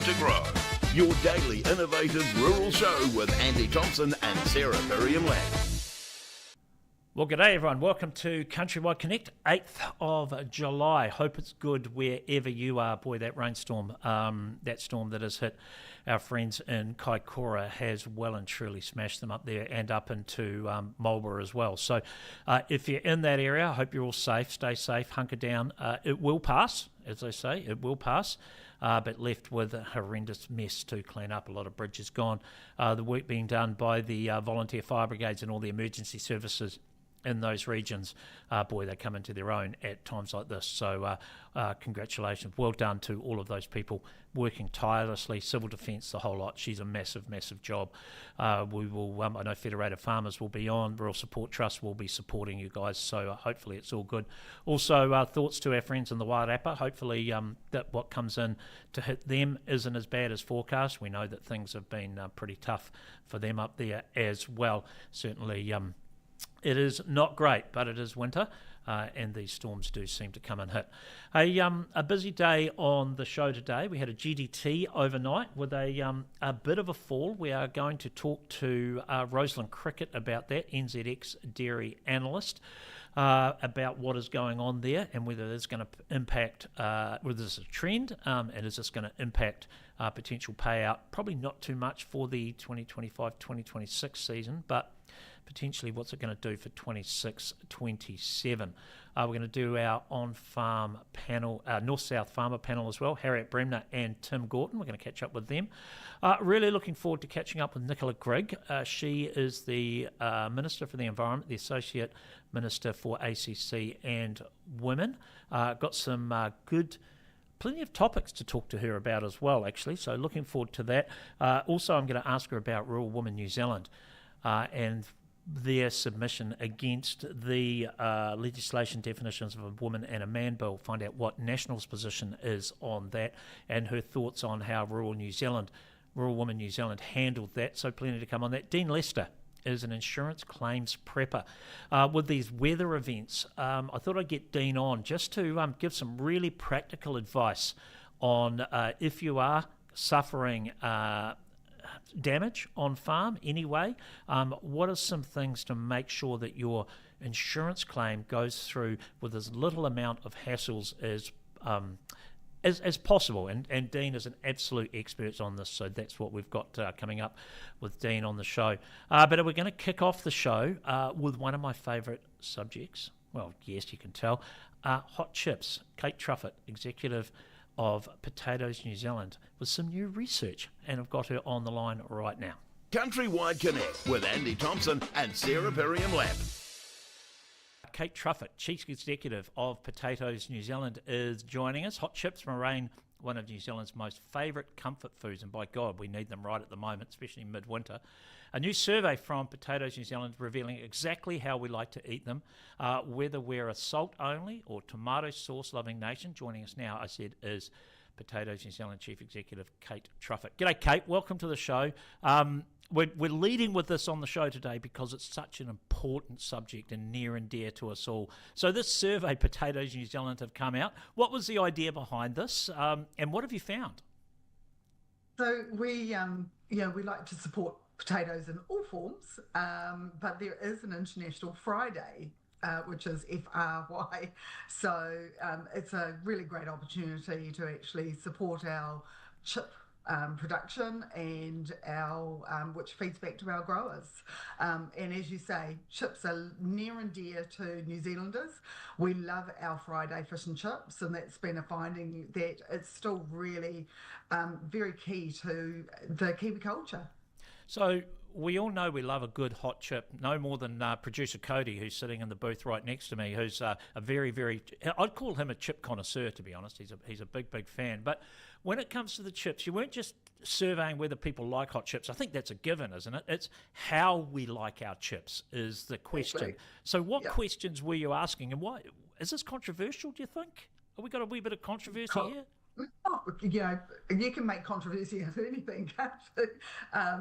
To grow. Your daily innovative rural show with Andy Thompson and Sarah Perriam-Lamb. Well, g'day everyone. Welcome to CountryWide Connect, 8th of July. Hope it's good wherever you are. Boy, that rainstorm, that storm that has hit our friends in Kaikoura has well and truly smashed them up there and up into Marlborough as well. So if you're in that area, I hope you're all safe. Stay safe, hunker down. It will pass, as they say, it will pass. But left with a horrendous mess to clean up. A lot of bridges gone. The work being done by the volunteer fire brigades and all the emergency services in those regions, boy, they come into their own at times like this. So congratulations. Well done to all of those people working tirelessly. Civil Defence, the whole lot. She's a massive, massive job. We will, I know Federated Farmers will be on. Rural Support Trust will be supporting you guys. So hopefully it's all good. Also, thoughts to our friends in the Wairarapa. Hopefully that what comes in to hit them isn't as bad as forecast. We know that things have been pretty tough for them up there as well. Certainly, it is not great, but it is winter, and these storms do seem to come and hit. A busy day on the show today. We had a GDT overnight with a bit of a fall. We are going to talk to Rosalind Crickett about that, NZX Dairy Analyst, about what is going on there and whether it's going to impact, whether this is a trend, and is this going to impact potential payout. Probably not too much for the 2025-2026 season, but potentially what's it going to do for 26-27. We're going to do our on-farm panel, North-South Farmer panel as well, Harriet Bremner and Tim Gorton. We're going to catch up with them. Really looking forward to catching up with Nicola Grigg. She is the Minister for the Environment, the Associate Minister for ACC and Women. Got some plenty of topics to talk to her about as well, actually, so looking forward to that. Also, I'm going to ask her about Rural Women New Zealand and their submission against the legislation definitions of a woman and a man bill, find out what National's position is on that and her thoughts on how Rural Women New Zealand handled that, so plenty to come on that. Dean Lester is an insurance claims prepper. With these weather events, I thought I'd get Dean on just to give some really practical advice on if you are suffering damage on farm anyway, what are some things to make sure that your insurance claim goes through with as little amount of hassles as possible, and Dean is an absolute expert on this, so that's what we've got coming up with Dean on the show. But we're going to kick off the show with one of my favourite subjects. Well, yes, you can tell. Hot chips. Kate Trufitt, executive of Potatoes New Zealand, with some new research, and I've got her on the line right now. CountryWide Connect with Andy Thompson and Sarah Perriam-Lamb. Kate Trufitt, Chief Executive of Potatoes New Zealand, is joining us. Hot chips remain one of New Zealand's most favourite comfort foods, and by God, we need them right at the moment, especially midwinter. A new survey from Potatoes New Zealand revealing exactly how we like to eat them, whether we're a salt-only or tomato sauce-loving nation. Joining us now, I said, is Potatoes New Zealand Chief Executive Kate Trufitt. G'day, Kate. Welcome to the show. We're leading with this on the show today because it's such an important subject and near and dear to us all. So this survey, Potatoes New Zealand have come out. What was the idea behind this, and what have you found? So we like to support potatoes in all forms, but there is an International Friday, which is FRY. So it's a really great opportunity to actually support our chip production and our which feeds back to our growers. And as you say, chips are near and dear to New Zealanders. We love our Friday fish and chips, and that's been a finding that it's still really very key to the Kiwi culture. So we all know we love a good hot chip, no more than producer Cody, who's sitting in the booth right next to me, who's a very, very, I'd call him a chip connoisseur, to be honest. He's a big, big fan. But when it comes to the chips, you weren't just surveying whether people like hot chips. I think that's a given, isn't it? It's how we like our chips is the question. Right. So what questions were you asking, and why? Is this controversial, do you think? Have we got a wee bit of controversy here? Oh, you can make controversy out of anything, can't you?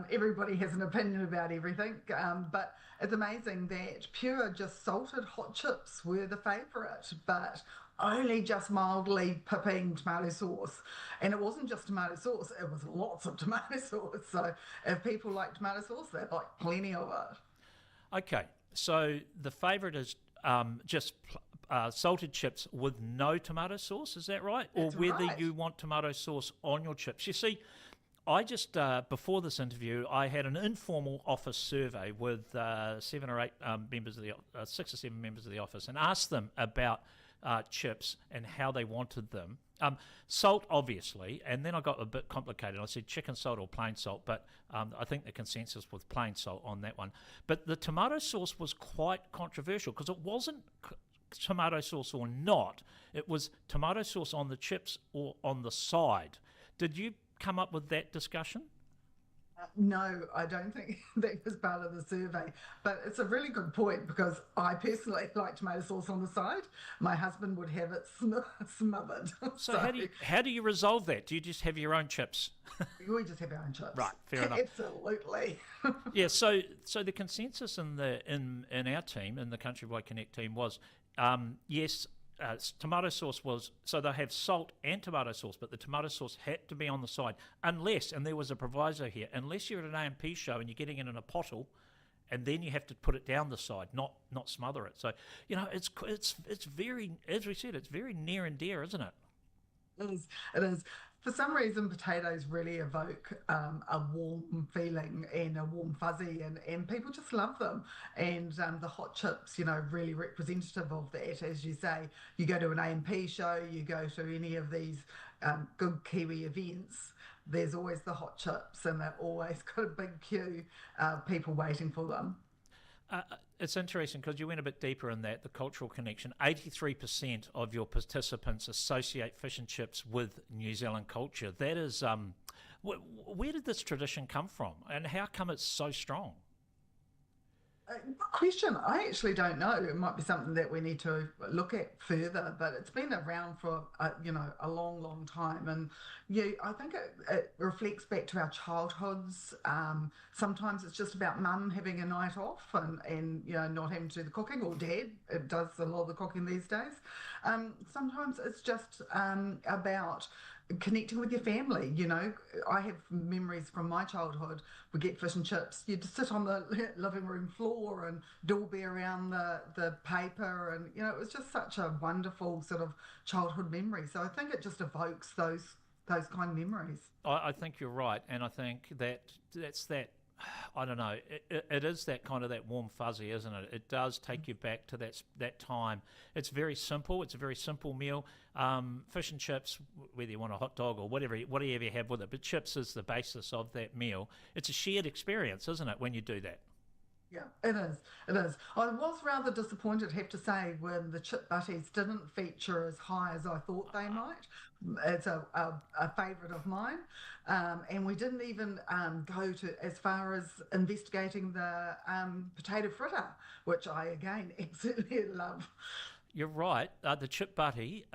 Everybody has an opinion about everything, but it's amazing that pure just salted hot chips were the favourite. But only just mildly pipping tomato sauce. And it wasn't just tomato sauce, it was lots of tomato sauce. So if people like tomato sauce, they like plenty of it. Okay, so the favourite is just salted chips with no tomato sauce, is that right? That's or whether right. you want tomato sauce on your chips. You see, I just, before this interview, I had an informal office survey with 7 or 8 members of the 6 or 7 members of the office, and asked them about chips and how they wanted them. Salt, obviously, and then I got a bit complicated. I said chicken salt or plain salt, but I think the consensus was plain salt on that one. But the tomato sauce was quite controversial because it wasn't tomato sauce or not. It was tomato sauce on the chips or on the side. Did you come up with that discussion? No, I don't think that was part of the survey, but it's a really good point because I personally like tomato sauce on the side. My husband would have it smothered. So how do you resolve that? Do you just have your own chips? We just have our own chips. Right, fair enough. Absolutely. Yeah, so the consensus in our team, in the CountryWide Connect team, was yes. Tomato sauce was, so they have salt and tomato sauce, but the tomato sauce had to be on the side, unless, and there was a proviso here, unless you're at an A&P show and you're getting it in a pottle, and then you have to put it down the side, not smother it. So, it's very, as we said, it's very near and dear, isn't it? It is. It is. For some reason, potatoes really evoke a warm feeling and a warm fuzzy, and people just love them. And the hot chips, really representative of that. As you say, you go to an A&P show, you go to any of these good Kiwi events, there's always the hot chips, and they've always got a big queue of people waiting for them. It's interesting because you went a bit deeper in that, the cultural connection. 83% of your participants associate fish and chips with New Zealand culture. That is, where did this tradition come from, and how come it's so strong? Good question. I actually don't know. It might be something that we need to look at further, but it's been around for a long, long time, and yeah, I think it reflects back to our childhoods. Sometimes it's just about mum having a night off and not having to do the cooking, or dad. It does a lot of the cooking these days. Sometimes it's just about connecting with your family. I have memories from my childhood. We get fish and chips, you'd sit on the living room floor and dawby around the paper, and it was just such a wonderful sort of childhood memory. So I think it just evokes those kind of memories. I think you're right, and I think that's that. I don't know. It is that kind of that warm fuzzy, isn't it? It does take you back to that time. It's very simple. It's a very simple meal. Fish and chips, whether you want a hot dog or whatever you have with it, but chips is the basis of that meal. It's a shared experience, isn't it, when you do that? Yeah, it is. It is. I was rather disappointed, have to say, when the chip butties didn't feature as high as I thought they might. It's a favourite of mine. And we didn't even go to as far as investigating the potato fritter, which I, again, absolutely love. You're right. The chip butty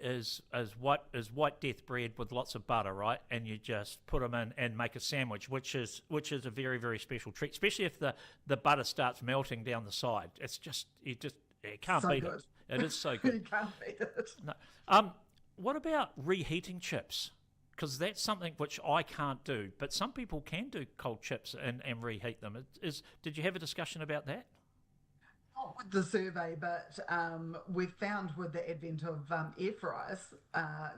is white death bread with lots of butter, right? And you just put them in and make a sandwich, which is a very, very special treat, especially if the butter starts melting down the side. It's just you can't So beat good. it. It is so good. You can't beat it. No. What about reheating chips? Because that's something which I can't do, but some people can do cold chips and reheat them. Did you have a discussion about that? Not with the survey, but we've found with the advent of air fryers,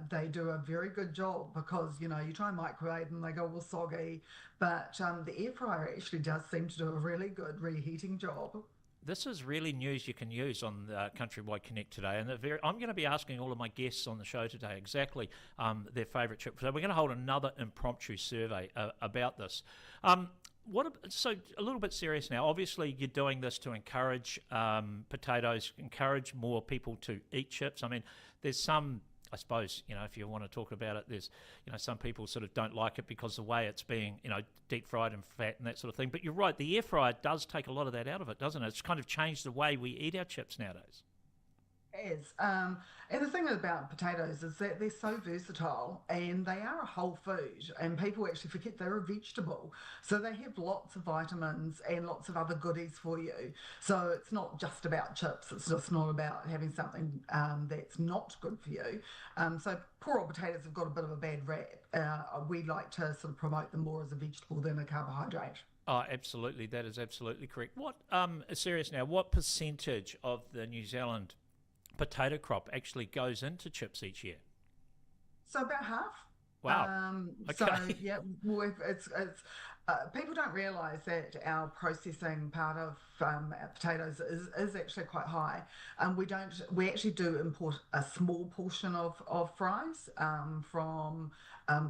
they do a very good job because, you try and microwave them, they go all soggy, but the air fryer actually does seem to do a really good reheating job. This is really news you can use on CountryWide Connect today, and I'm going to be asking all of my guests on the show today exactly their favourite chip. So we're going to hold another impromptu survey about this. So a little bit serious now. Obviously, you're doing this to encourage potatoes, encourage more people to eat chips. I mean, there's some, I suppose, if you want to talk about it, there's, some people sort of don't like it because the way it's being, deep fried and fat and that sort of thing. But you're right, the air fryer does take a lot of that out of it, doesn't it? It's kind of changed the way we eat our chips nowadays. has. And the thing about potatoes is that they're so versatile and they are a whole food, and people actually forget they're a vegetable. So they have lots of vitamins and lots of other goodies for you. So it's not just about chips. It's just not about having something that's not good for you. So poor old potatoes have got a bit of a bad rap. We like to sort of promote them more as a vegetable than a carbohydrate. Oh, absolutely. That is absolutely correct. What, serious now, what percentage of the New Zealand potato crop actually goes into chips each year? So about half. Wow. So Okay. yeah, well, it's people don't realise that our processing part of our potatoes is actually quite high. We actually do import a small portion of fries from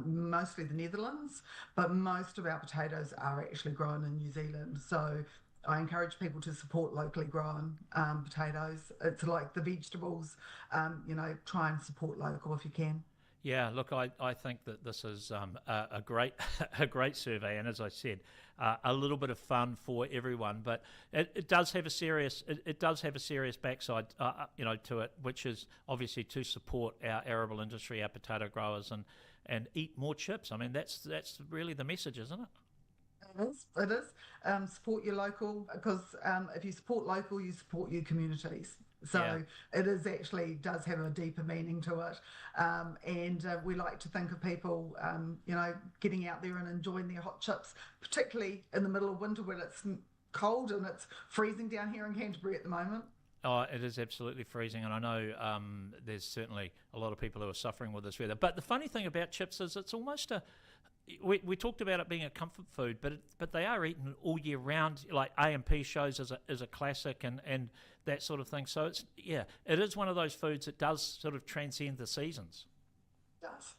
mostly the Netherlands, but most of our potatoes are actually grown in New Zealand. So I encourage people to support locally grown potatoes. It's like the vegetables, try and support local if you can. Yeah, look, I think that this is a great a great survey, and as I said, a little bit of fun for everyone. But it does have a serious backside, to it, which is obviously to support our arable industry, our potato growers, and eat more chips. I mean, that's really the message, isn't it? It is. It is. Support your local, because if you support local, you support your communities. So Yeah. it is actually does have a deeper meaning to it, and we like to think of people, getting out there and enjoying their hot chips, particularly in the middle of winter when it's cold and it's freezing down here in Canterbury at the moment. Oh, it is absolutely freezing, and I know there's certainly a lot of people who are suffering with this weather. But the funny thing about chips is it's almost we talked about it being a comfort food, but they are eaten all year round. Like A&P shows as a classic and that sort of thing. So it is one of those foods that does sort of transcend the seasons.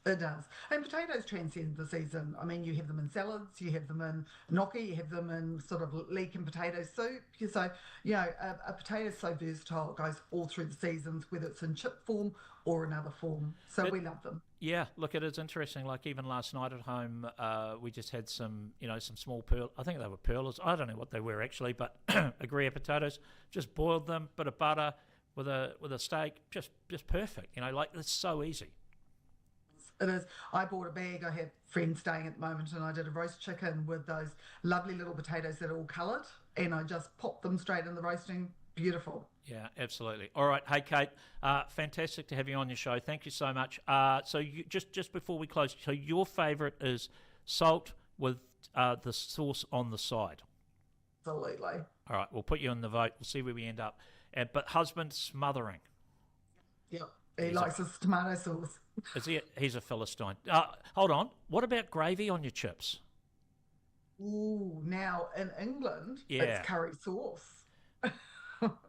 It does. And potatoes transcend the season. I mean, you have them in salads, you have them in gnocchi, you have them in sort of leek and potato soup. So, a potato is so versatile, it goes all through the seasons, whether it's in chip form or another form. So we love them. Yeah, look, it is interesting. Like even last night at home, we just had some small I think they were pearlers. I don't know what they were actually, but a Gruyere potatoes. Just boiled them, bit of butter with a steak, just perfect. Like it's so easy. It is. I bought a bag. I have friends staying at the moment, and I did a roast chicken with those lovely little potatoes that are all coloured, and I just popped them straight in the roasting. Beautiful. Yeah, absolutely. All right, hey Kate, fantastic to have you on your show. Thank you so much. So you, just before we close, so your favourite is salt with the sauce on the side. Absolutely. All right, we'll put you in the vote. We'll see where we end up. But husband smothering. Yep. He likes his tomato sauce. Is he? He's a Philistine. Hold on. What about gravy on your chips? Ooh, now in England, Yeah. it's curry sauce,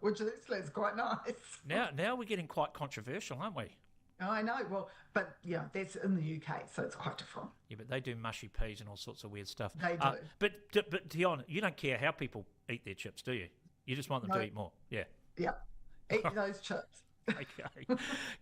which actually is quite nice. Now we're getting quite controversial, aren't we? I know. Well, but yeah, that's in the UK, so it's quite different. Yeah, but they do mushy peas and all sorts of weird stuff. They do. But Dion, you don't care how people eat their chips, do you? You just want them to eat more. Yeah. Yeah. Eat those chips. Okay.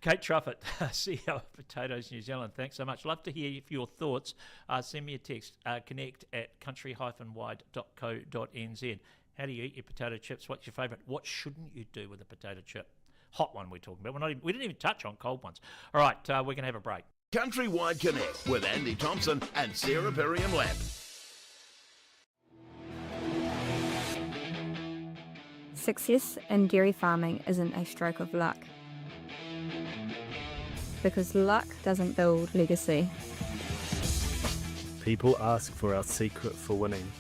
Kate Trufitt, CEO of Potatoes New Zealand, thanks so much. Love to hear your thoughts. Send me a text, connect@country-wide.co.nz. How do you eat your potato chips? What's your favourite? What shouldn't you do with a potato chip? Hot one we're talking about. We didn't even touch on cold ones. All right, we're going to have a break. CountryWide Connect with Andy Thompson and Sarah Perriam-Lapp. Success in dairy farming isn't a stroke of luck, because luck doesn't build legacy. People ask for our secret for winning,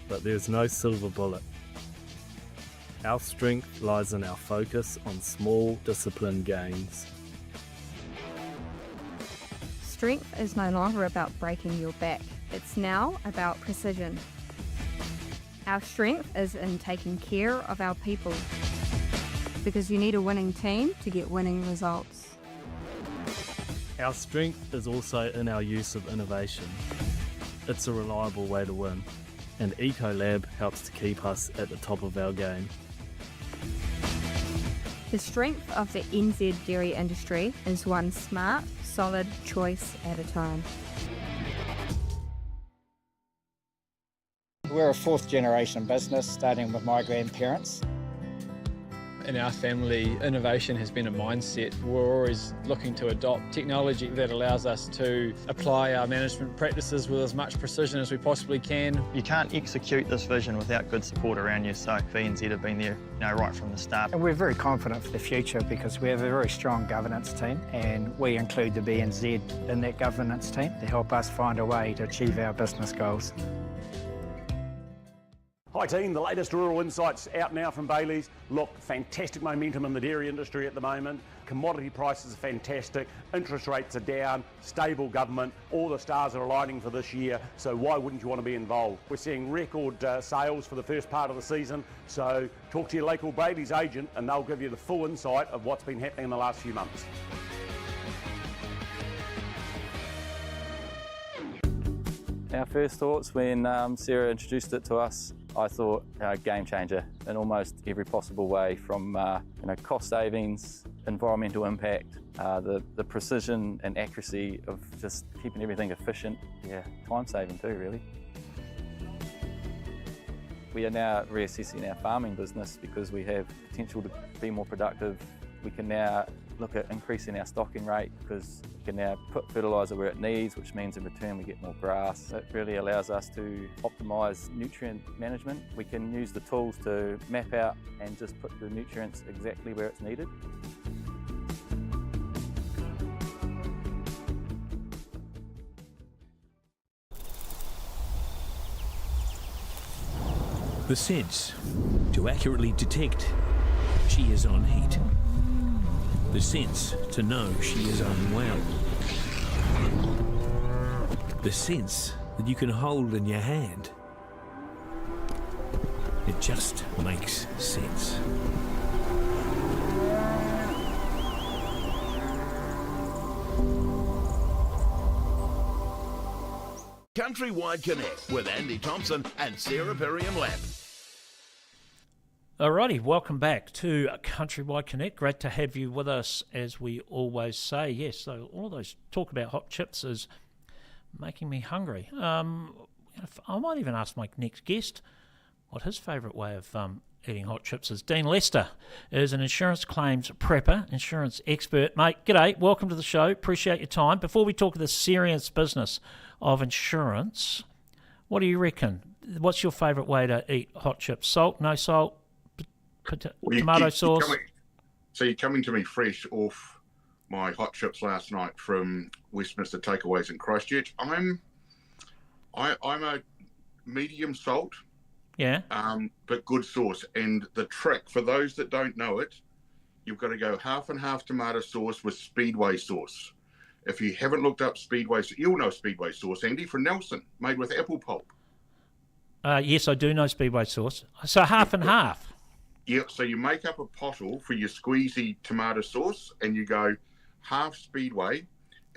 but there's no silver bullet. Our strength lies in our focus on small, disciplined gains. Strength is no longer about breaking your back. It's now about precision. Our strength is in taking care of our people, because you need a winning team to get winning results. Our strength is also in our use of innovation. It's a reliable way to win, and Ecolab helps to keep us at the top of our game. The strength of the NZ dairy industry is one smart, solid choice at a time. We're a fourth generation business, starting with my grandparents. In our family, innovation has been a mindset. We're always looking to adopt technology that allows us to apply our management practices with as much precision as we possibly can. You can't execute this vision without good support around you, so BNZ have been there right from the start. And we're very confident for the future because we have a very strong governance team, and we include the BNZ in that governance team to help us find a way to achieve our business goals. Hi team, the latest rural insights out now from Bayleys. Look, fantastic momentum in the dairy industry at the moment. Commodity prices are fantastic, interest rates are down, stable government, all the stars are aligning for this year, so why wouldn't you want to be involved? We're seeing record sales for the first part of the season, so talk to your local Bayleys agent and they'll give you the full insight of what's been happening in the last few months. Our first thoughts when Sarah introduced it to us, I thought game changer in almost every possible way, from cost savings, environmental impact, the precision and accuracy of just keeping everything efficient, time saving too really. We are now reassessing our farming business because we have potential to be more productive. We can now look at increasing our stocking rate because we can now put fertiliser where it needs, which means in return we get more grass. It really allows us to optimise nutrient management. We can use the tools to map out and just put the nutrients exactly where it's needed. The sense to accurately detect she is on heat. The sense to know she is unwell. The sense that you can hold in your hand. It just makes sense. CountryWide Connect with Andy Thompson and Sarah Perriam-Lapp. Alrighty, welcome back to CountryWide Connect. Great to have you with us, as we always say. Yes, so all those talk about hot chips is making me hungry. I might even ask my next guest what his favourite way of eating hot chips is. Dean Lester is an insurance claims prepper, insurance expert. Mate, g'day, welcome to the show. Appreciate your time. Before we talk of the serious business of insurance, what do you reckon? What's your favourite way to eat hot chips? Salt, no salt? Tomato sauce. You're coming to me fresh off my hot chips last night from Westminster Takeaways in Christchurch. I'm a medium salt, but good sauce. And the trick for those that don't know it, you've got to go half and half tomato sauce with Speedway sauce. If you haven't looked up Speedway, you'll know Speedway sauce, Andy, from Nelson, made with apple pulp. Yes, I do know Speedway sauce. So half and half. Yeah, so you make up a pottle for your squeezy tomato sauce and you go half Speedway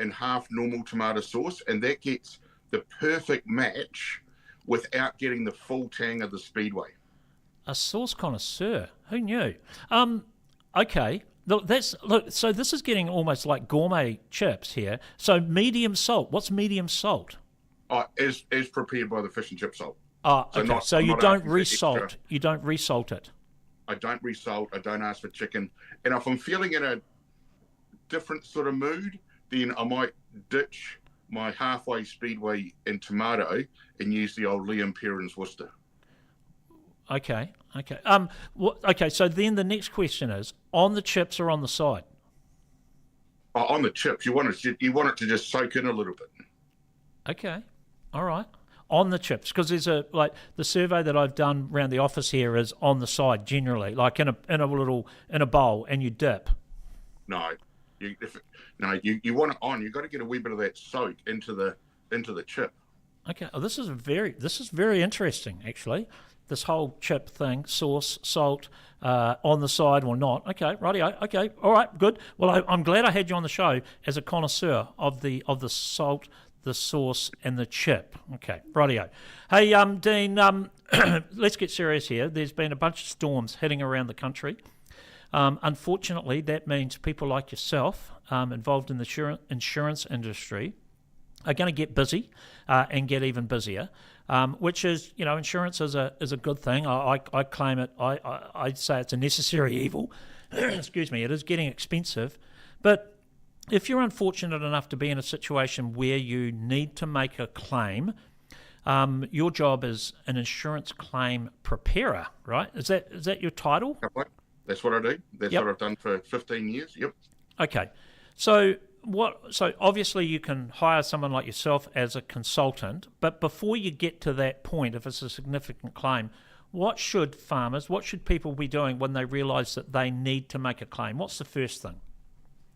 and half normal tomato sauce, and that gets the perfect match without getting the full tang of the Speedway. A sauce connoisseur. Who knew? Okay. So this is getting almost like gourmet chips here. So medium salt. What's medium salt? As prepared by the fish and chip salt. Okay. So you don't resalt. You don't resalt it. I don't resalt, I don't ask for chicken. And if I'm feeling in a different sort of mood, then I might ditch my halfway Speedway and tomato and use the old Liam Perrins Worcester. Okay. Okay, so then the next question is, on the chips or on the side? On the chips, you want it to just soak in a little bit. Okay, all right. On the chips, because there's the survey that I've done around the office here is on the side generally, like in a bowl, and you dip. No, you want it on. You've got to get a wee bit of that soak into the chip. Okay, this is very interesting actually. This whole chip thing, sauce, salt, on the side or not. Okay, rightio. Okay, all right, good. Well, I'm glad I had you on the show as a connoisseur of the salt, the sauce and the chip. Okay, rightio. Hey, Dean, let's get serious here. There's been a bunch of storms hitting around the country. Unfortunately, that means people like yourself involved in the insurance industry are going to get busy and get even busier, which is, insurance is a good thing. I claim it. I'd say it's a necessary evil. Excuse me. It is getting expensive, but if you're unfortunate enough to be in a situation where you need to make a claim, your job is an insurance claim preparer, right? Is that your title? That's what I do. That's what I've done for 15 years. Yep. Okay. So obviously you can hire someone like yourself as a consultant, but before you get to that point, if it's a significant claim, what should people be doing when they realise that they need to make a claim? What's the first thing?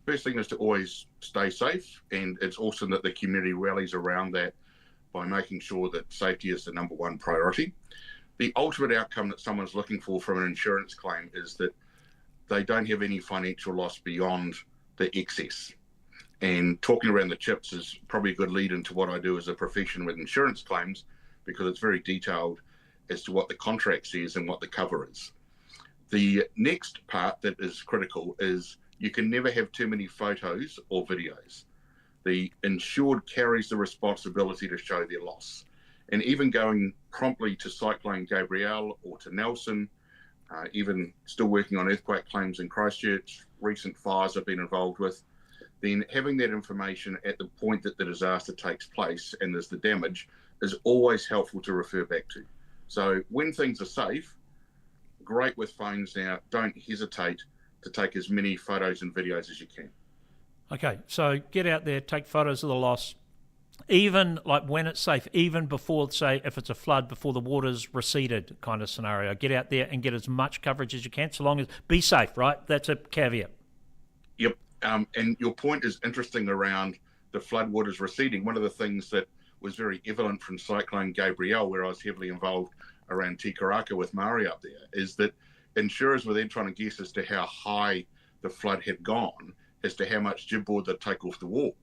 First thing is to always stay safe, and it's awesome that the community rallies around that by making sure that safety is the number one priority. The ultimate outcome that someone's looking for from an insurance claim is that they don't have any financial loss beyond the excess. And talking around the chips is probably a good lead into what I do as a profession with insurance claims, because it's very detailed as to what the contract says and what the cover is. The next part that is critical is you can never have too many photos or videos. The insured carries the responsibility to show their loss. And even going promptly to Cyclone Gabrielle or to Nelson, even still working on earthquake claims in Christchurch, recent fires I've been involved with, then having that information at the point that the disaster takes place and there's the damage is always helpful to refer back to. So when things are safe, great with phones now, don't hesitate to take as many photos and videos as you can. Okay, so get out there, take photos of the loss, even like when it's safe, even before, say, if it's a flood, before the water's receded kind of scenario. Get out there and get as much coverage as you can, so long as, be safe, right? That's a caveat. Yep, and your point is interesting around the flood waters receding. One of the things that was very evident from Cyclone Gabrielle, where I was heavily involved around Tikaraka with Maori up there, is that insurers were then trying to guess as to how high the flood had gone, as to how much jibboard they'd take off the wall.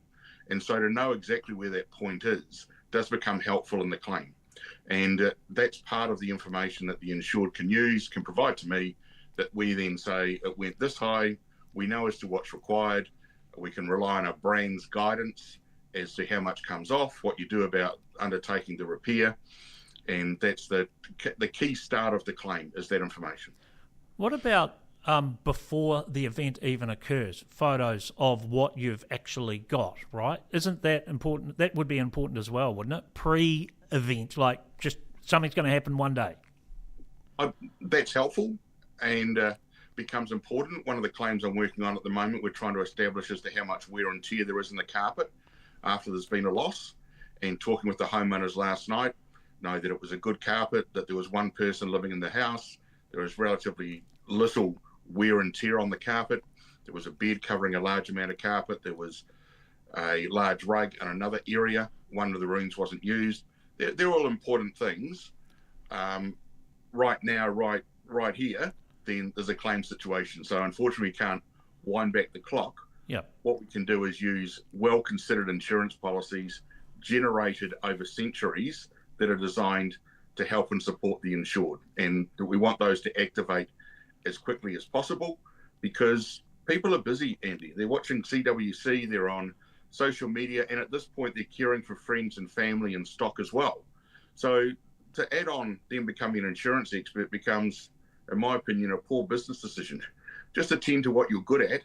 And so to know exactly where that point is does become helpful in the claim. And that's part of the information that the insured can use, can provide to me, that we then say it went this high, we know as to what's required, we can rely on our brand's guidance as to how much comes off, what you do about undertaking the repair. And that's the key start of the claim, is that information. What about before the event even occurs? Photos of what you've actually got, right? Isn't that important? That would be important as well, wouldn't it? Pre-event, like just something's going to happen one day. That's helpful and becomes important. One of the claims I'm working on at the moment, we're trying to establish as to how much wear and tear there is in the carpet after there's been a loss. And talking with the homeowners last night, know that it was a good carpet, that there was one person living in the house, there was relatively little wear and tear on the carpet. There was a bed covering a large amount of carpet. There was a large rug in another area. One of the rooms wasn't used. They're all important things. Right now, right here, then there's a claim situation. So unfortunately, we can't wind back the clock. Yeah. What we can do is use well-considered insurance policies generated over centuries that are designed to help and support the insured. And we want those to activate as quickly as possible, because people are busy, Andy. They're watching CWC, they're on social media, and at this point they're caring for friends and family and stock as well. So to add on them becoming an insurance expert becomes, in my opinion, a poor business decision. Just attend to what you're good at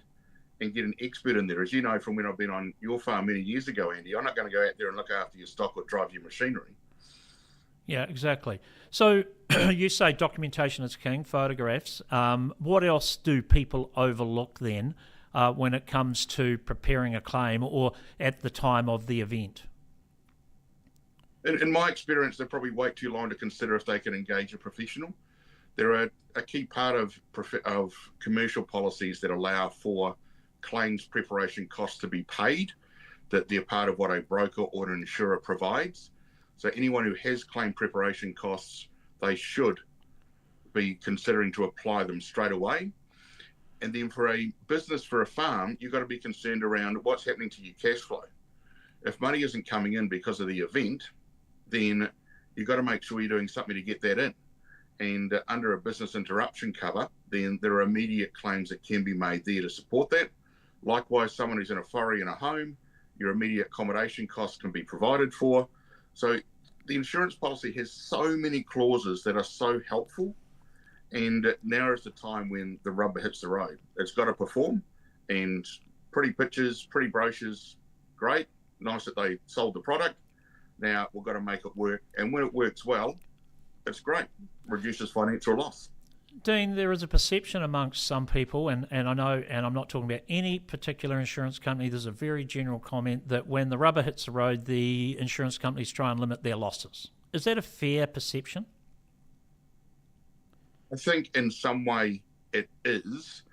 and get an expert in there. As you know from when I've been on your farm many years ago, Andy, I'm not going to go out there and look after your stock or drive your machinery. Yeah, exactly. So you say documentation is king, photographs. What else do people overlook then when it comes to preparing a claim or at the time of the event? In my experience, they probably wait too long to consider if they can engage a professional. They're a key part of commercial policies that allow for claims preparation costs to be paid, that they're part of what a broker or an insurer provides. So anyone who has claim preparation costs, they should be considering to apply them straight away. And then for a business, for a farm, you've got to be concerned around what's happening to your cash flow. If money isn't coming in because of the event, then you've got to make sure you're doing something to get that in. And under a business interruption cover, then there are immediate claims that can be made there to support that. Likewise, someone who's in a whare in a home, your immediate accommodation costs can be provided for. So the insurance policy has so many clauses that are so helpful, and now is the time when the rubber hits the road. It's got to perform, and pretty pictures, pretty brochures, great, nice that they sold the product. Now we've got to make it work, and when it works well, it's great, reduces financial loss. Dean, there is a perception amongst some people, and I know, and I'm not talking about any particular insurance company, there's a very general comment that when the rubber hits the road, the insurance companies try and limit their losses. Is that a fair perception? I think in some way it is,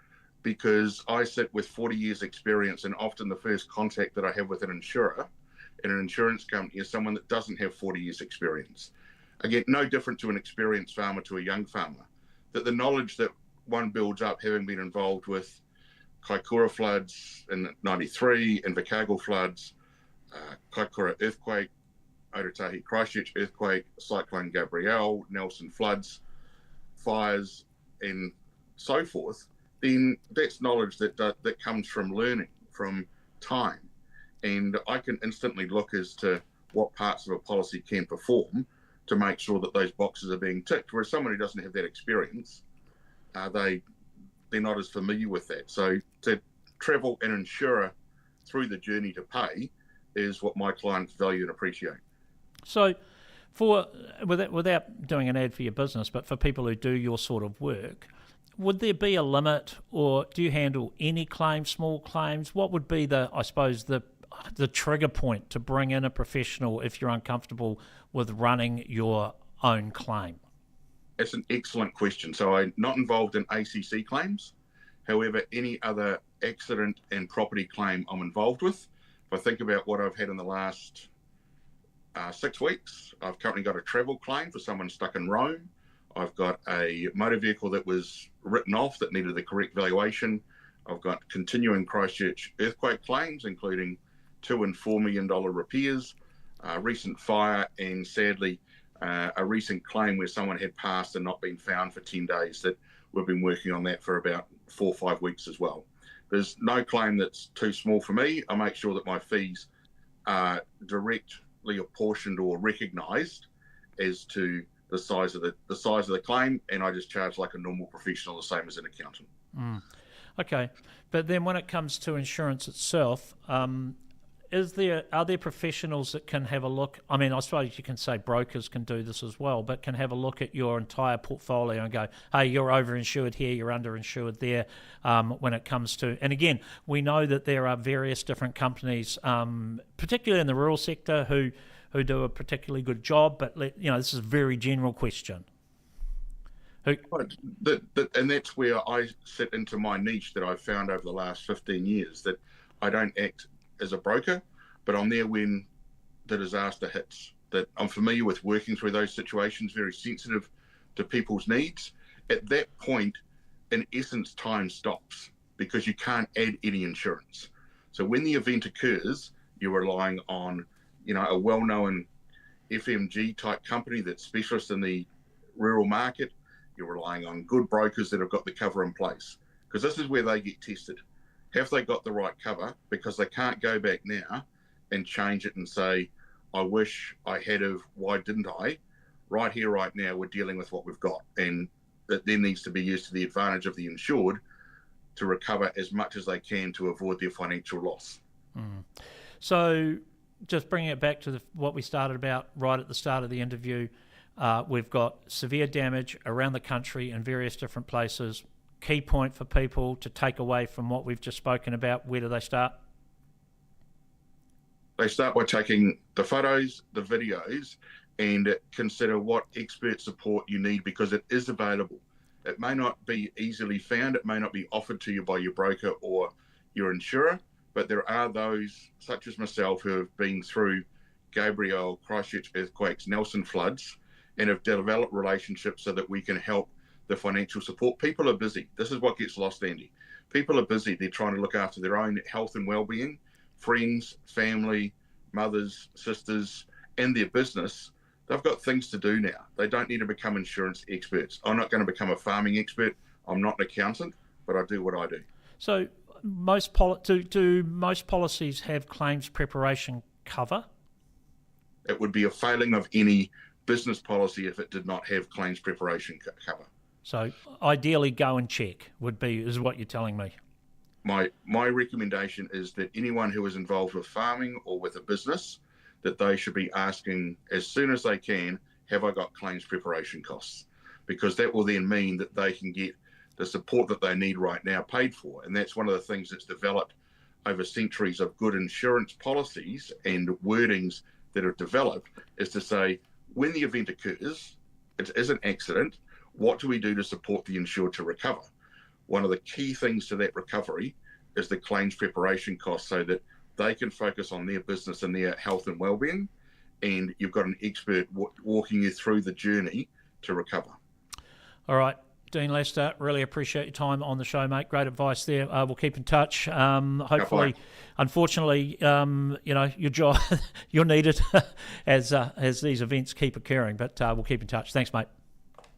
because I sit with 40 years experience, and often the first contact that I have with an insurer in an insurance company is someone that doesn't have 40 years experience. Again, no different to an experienced farmer to a young farmer. That the knowledge that one builds up, having been involved with Kaikoura floods in '93, Invercargill floods, Kaikoura earthquake, Otautahi Christchurch earthquake, Cyclone Gabrielle, Nelson floods, fires, and so forth, then that's knowledge that comes from learning, from time. And I can instantly look as to what parts of a policy can perform to make sure that those boxes are being ticked. Whereas someone who doesn't have that experience, they're not as familiar with that. So to travel an insurer through the journey to pay is what my clients value and appreciate. So without doing an ad for your business, but for people who do your sort of work, would there be a limit, or do you handle any claims, small claims? What would be the trigger point to bring in a professional if you're uncomfortable with running your own claim? That's an excellent question. So I'm not involved in ACC claims. However, any other accident and property claim I'm involved with. If I think about what I've had in the last 6 weeks, I've currently got a travel claim for someone stuck in Rome. I've got a motor vehicle that was written off that needed the correct valuation. I've got continuing Christchurch earthquake claims, including $2 and $4 million repairs, recent fire, and sadly, a recent claim where someone had passed and not been found for 10 days that we've been working on that for about 4 or 5 weeks as well. There's no claim that's too small for me. I make sure that my fees are directly apportioned or recognised as to the size of the claim, and I just charge like a normal professional, the same as an accountant. Okay, but then when it comes to insurance itself, are there professionals that can have a look? I mean, I suppose you can say brokers can do this as well, but can have a look at your entire portfolio and go, hey, you're overinsured here, you're underinsured there, when it comes to... And again, we know that there are various different companies, particularly in the rural sector, who do a particularly good job, but this is a very general question. And that's where I sit into my niche that I've found over the last 15 years, that I don't act as a broker, but I'm there when the disaster hits, that I'm familiar with working through those situations, very sensitive to people's needs. At that point, in essence, time stops because you can't add any insurance. So when the event occurs, you're relying on, a well-known FMG type company that's specialist in the rural market. You're relying on good brokers that have got the cover in place, because this is where they get tested. Have they got the right cover? Because they can't go back now and change it and say, I wish I had of, why didn't I? Right here, right now, we're dealing with what we've got. And that then needs to be used to the advantage of the insured to recover as much as they can to avoid their financial loss. So just bringing it back to what we started about right at the start of the interview, we've got severe damage around the country in various different places. Key point for people to take away from what we've just spoken about, where do they start? They start by taking the photos, the videos, and consider what expert support you need, because it is available. It may not be easily found, it may not be offered to you by your broker or your insurer, but there are those, such as myself, who have been through Gabrielle, Christchurch earthquakes, Nelson floods, and have developed relationships so that we can help the financial support. People are busy. This is what gets lost, Andy. People are busy. They're trying to look after their own health and well-being, friends, family, mothers, sisters, and their business. They've got things to do now. They don't need to become insurance experts. I'm not going to become a farming expert. I'm not an accountant, but I do what I do. So do most policies have claims preparation cover? It would be a failing of any business policy if it did not have claims preparation cover. So ideally, go and check is what you're telling me. My recommendation is that anyone who is involved with farming or with a business, that they should be asking as soon as they can, have I got claims preparation costs? Because that will then mean that they can get the support that they need right now paid for. And that's one of the things that's developed over centuries of good insurance policies and wordings that are developed, is to say, when the event occurs, it is an accident, what do we do to support the insured to recover? One of the key things to that recovery is the claims preparation costs, so that they can focus on their business and their health and well-being, and you've got an expert walking you through the journey to recover. All right. Dean Lester, really appreciate your time on the show, mate. Great advice there. We'll keep in touch. Hopefully, unfortunately, your job, you're needed as these events keep occurring. But we'll keep in touch. Thanks, mate.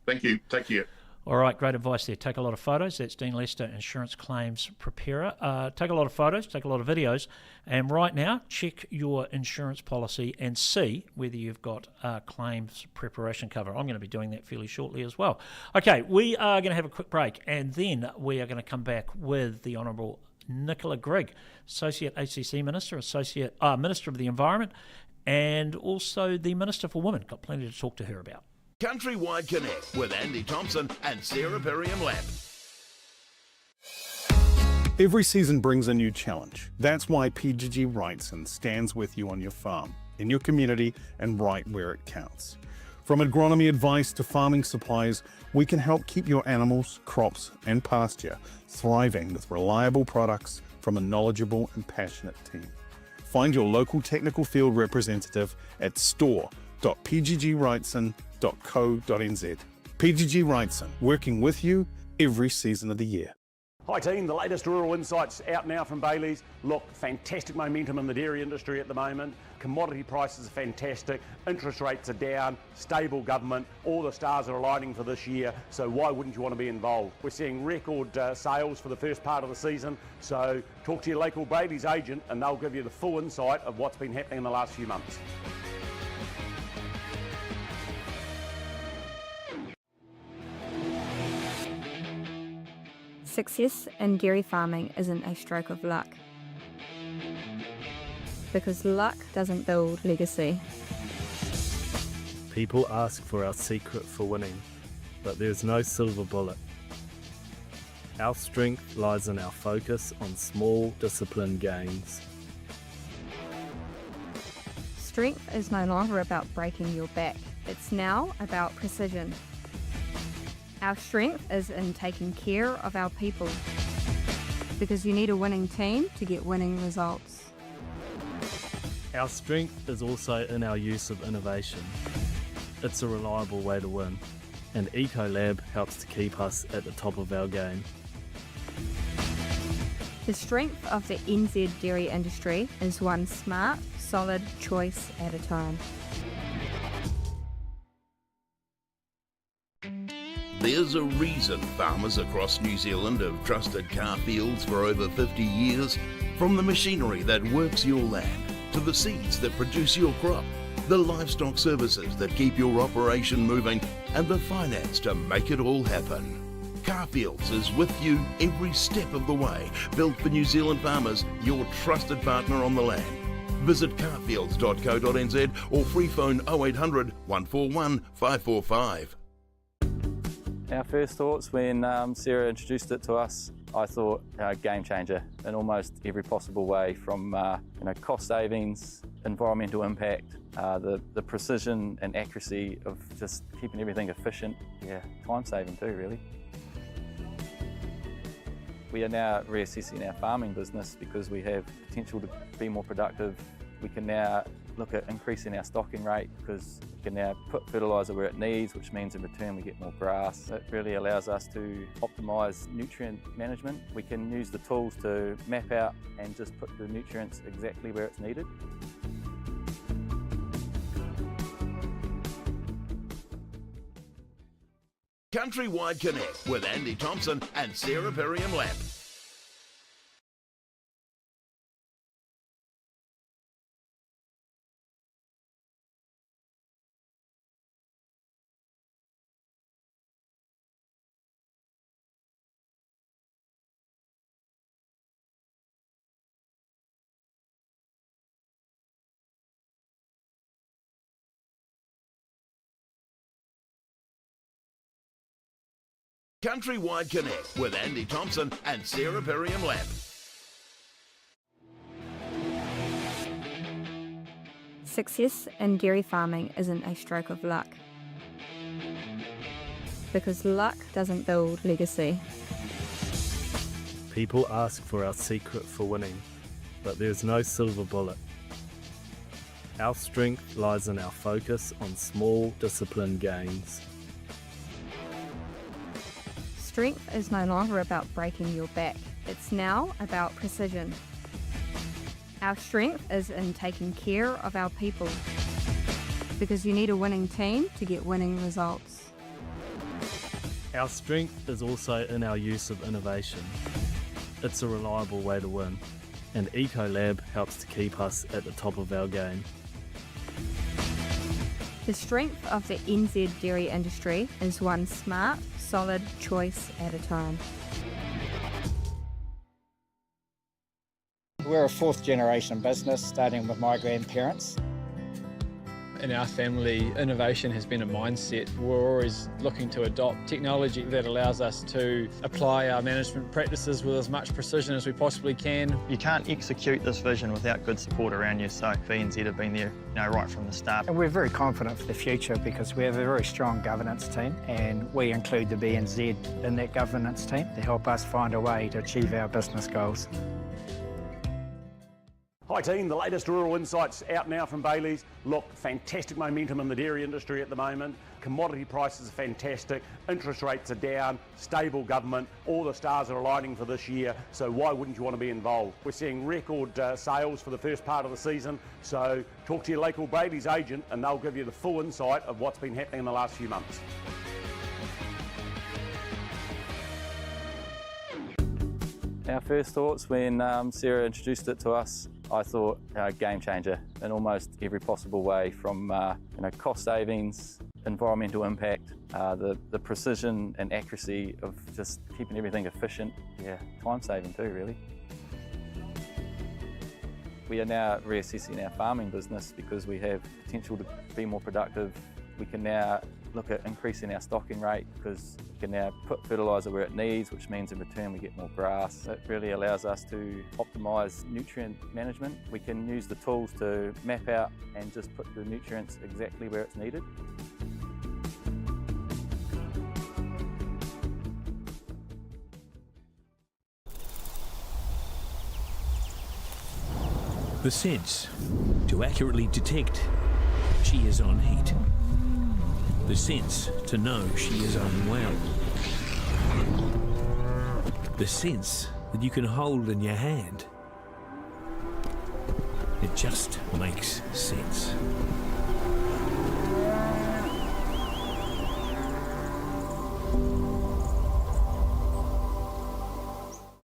Thank you. Take care. All right, great advice there. Take a lot of photos. That's Dean Lester, insurance claims preparer. Take a lot of photos, take a lot of videos, and right now, check your insurance policy and see whether you've got claims preparation cover. I'm going to be doing that fairly shortly as well. Okay, we are going to have a quick break, and then we are going to come back with the Honourable Nicola Grigg, Associate HCC Minister, Associate Minister of the Environment, and also the Minister for Women. Got plenty to talk to her about. CountryWide Connect with Andy Thompson and Sarah Perriam-Lapp. Every season brings a new challenge. That's why PGG Wrightson stands with you on your farm, in your community, and right where it counts. From agronomy advice to farming supplies, we can help keep your animals, crops, and pasture thriving with reliable products from a knowledgeable and passionate team. Find your local technical field representative at store.pggwrightson.co.nz. PGG Wrightson, working with you every season of the year. Hi team, the latest rural insights out now from Bayleys. Look, fantastic momentum in the dairy industry at the moment. Commodity prices are fantastic, interest rates are down, stable government, all the stars are aligning for this year, so why wouldn't you want to be involved? We're seeing record sales for the first part of the season, so talk to your local Bayleys agent and they'll give you the full insight of what's been happening in the last few months. Success in dairy farming isn't a stroke of luck, because luck doesn't build legacy. People ask for our secret for winning, but there's no silver bullet. Our strength lies in our focus on small, disciplined gains. Strength is no longer about breaking your back. It's now about precision. Our strength is in taking care of our people, because you need a winning team to get winning results. Our strength is also in our use of innovation. It's a reliable way to win, and Ecolab helps to keep us at the top of our game. The strength of the NZ dairy industry is one smart, solid choice at a time. There's a reason farmers across New Zealand have trusted Carfields for over 50 years. From the machinery that works your land, to the seeds that produce your crop, the livestock services that keep your operation moving, and the finance to make it all happen. Carfields is with you every step of the way, built for New Zealand farmers, your trusted partner on the land. Visit carfields.co.nz or free phone 0800 141 545. Our first thoughts when Sarah introduced it to us, I thought game changer in almost every possible way, from cost savings, environmental impact, the precision and accuracy of just keeping everything efficient, time saving too really. We are now reassessing our farming business because we have potential to be more productive. We can now look at increasing our stocking rate because we can now put fertiliser where it needs, which means in return we get more grass. It really allows us to optimise nutrient management. We can use the tools to map out and just put the nutrients exactly where it's needed. CountryWide Connect with Andy Thompson and Sarah Perriam-Lapp. CountryWide Connect with Andy Thompson and Sarah Perriam-Lamp. Success in dairy farming isn't a stroke of luck, because luck doesn't build legacy. People ask for our secret for winning, but there's no silver bullet. Our strength lies in our focus on small, disciplined gains. Strength is no longer about breaking your back. It's now about precision. Our strength is in taking care of our people, because you need a winning team to get winning results. Our strength is also in our use of innovation. It's a reliable way to win, and Ecolab helps to keep us at the top of our game. The strength of the NZ dairy industry is one smart, solid choice at a time. We're a fourth generation business, starting with my grandparents. In our family, innovation has been a mindset. We're always looking to adopt technology that allows us to apply our management practices with as much precision as we possibly can. You can't execute this vision without good support around you, so BNZ have been there, right from the start. And we're very confident for the future because we have a very strong governance team, and we include the BNZ in that governance team to help us find a way to achieve our business goals. Hi team, the latest rural insights out now from Bayleys. Look, fantastic momentum in the dairy industry at the moment. Commodity prices are fantastic, interest rates are down, stable government, all the stars are aligning for this year, so why wouldn't you want to be involved? We're seeing record sales for the first part of the season, so talk to your local Bayleys agent and they'll give you the full insight of what's been happening in the last few months. Our first thoughts when Sarah introduced it to us, I thought game changer in almost every possible way, from cost savings, environmental impact, the precision and accuracy of just keeping everything efficient, time saving too really. We are now reassessing our farming business because we have potential to be more productive. We can now look at increasing our stocking rate because we can now put fertiliser where it needs, which means in return we get more grass. It really allows us to optimise nutrient management. We can use the tools to map out and just put the nutrients exactly where it's needed. The sense to accurately detect she is on heat. The sense to know she is unwell. The sense that you can hold in your hand. It just makes sense.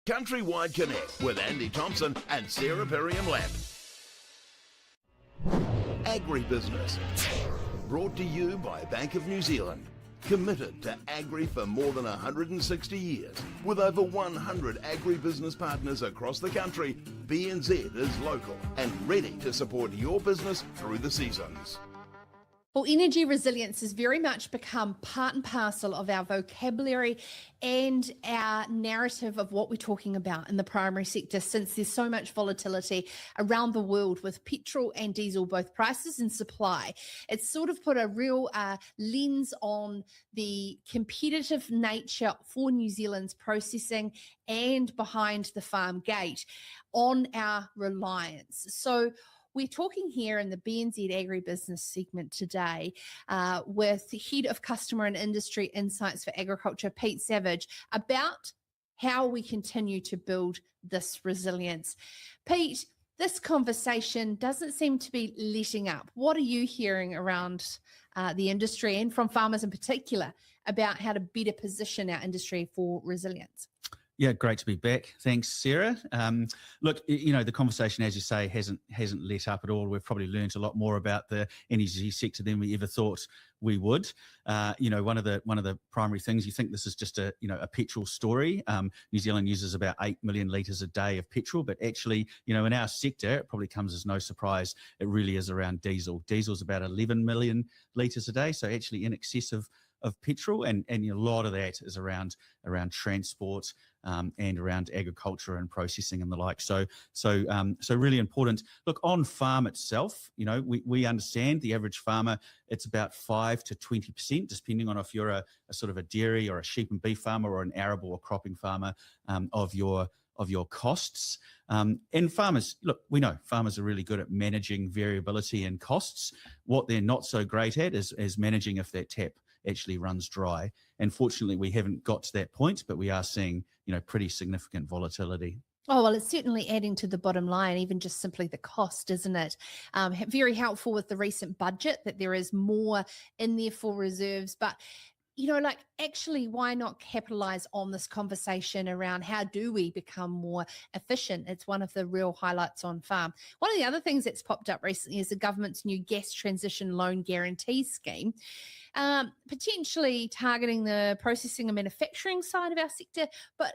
CountryWide Connect with Andy Thompson and Sarah Perriam-Lamp. Agribusiness. Brought to you by Bank of New Zealand. Committed to agri for more than 160 years. With over 100 agribusiness partners across the country, BNZ is local and ready to support your business through the seasons. Well, energy resilience has very much become part and parcel of our vocabulary and our narrative of what we're talking about in the primary sector, since there's so much volatility around the world with petrol and diesel, both prices and supply. It's sort of put a real lens on the competitive nature for New Zealand's processing and behind the farm gate on our reliance. So we're talking here in the BNZ Agribusiness segment today with the Head of Customer and Industry Insights for Agriculture, Pete Savage, about how we continue to build this resilience. Pete, this conversation doesn't seem to be letting up. What are you hearing around the industry and from farmers in particular about how to better position our industry for resilience? Yeah, great to be back. Thanks, Sarah. Look, the conversation, as you say, hasn't let up at all. We've probably learned a lot more about the energy sector than we ever thought we would. One of the primary things, you think this is just a petrol story. New Zealand uses about 8 million litres a day of petrol, but actually, in our sector, it probably comes as no surprise. It really is around diesel. Diesel's about 11 million litres a day, so actually in excess of petrol, and a lot of that is around transport and around agriculture and processing and the like. So really important. Look, on farm itself, we understand the average farmer, it's about 5 to 20%, depending on if you're a sort of a dairy or a sheep and beef farmer or an arable or cropping farmer, of your costs. And farmers, look, we know farmers are really good at managing variability in costs. What they're not so great at is managing if that tap actually runs dry. And fortunately, we haven't got to that point, but we are seeing, pretty significant volatility. Oh, well, it's certainly adding to the bottom line, even just simply the cost, isn't it? Very helpful with the recent budget that there is more in there for reserves. But, actually, why not capitalize on this conversation around how do we become more efficient? It's one of the real highlights on farm. One of the other things that's popped up recently is the government's new gas transition loan guarantee scheme, potentially targeting the processing and manufacturing side of our sector. But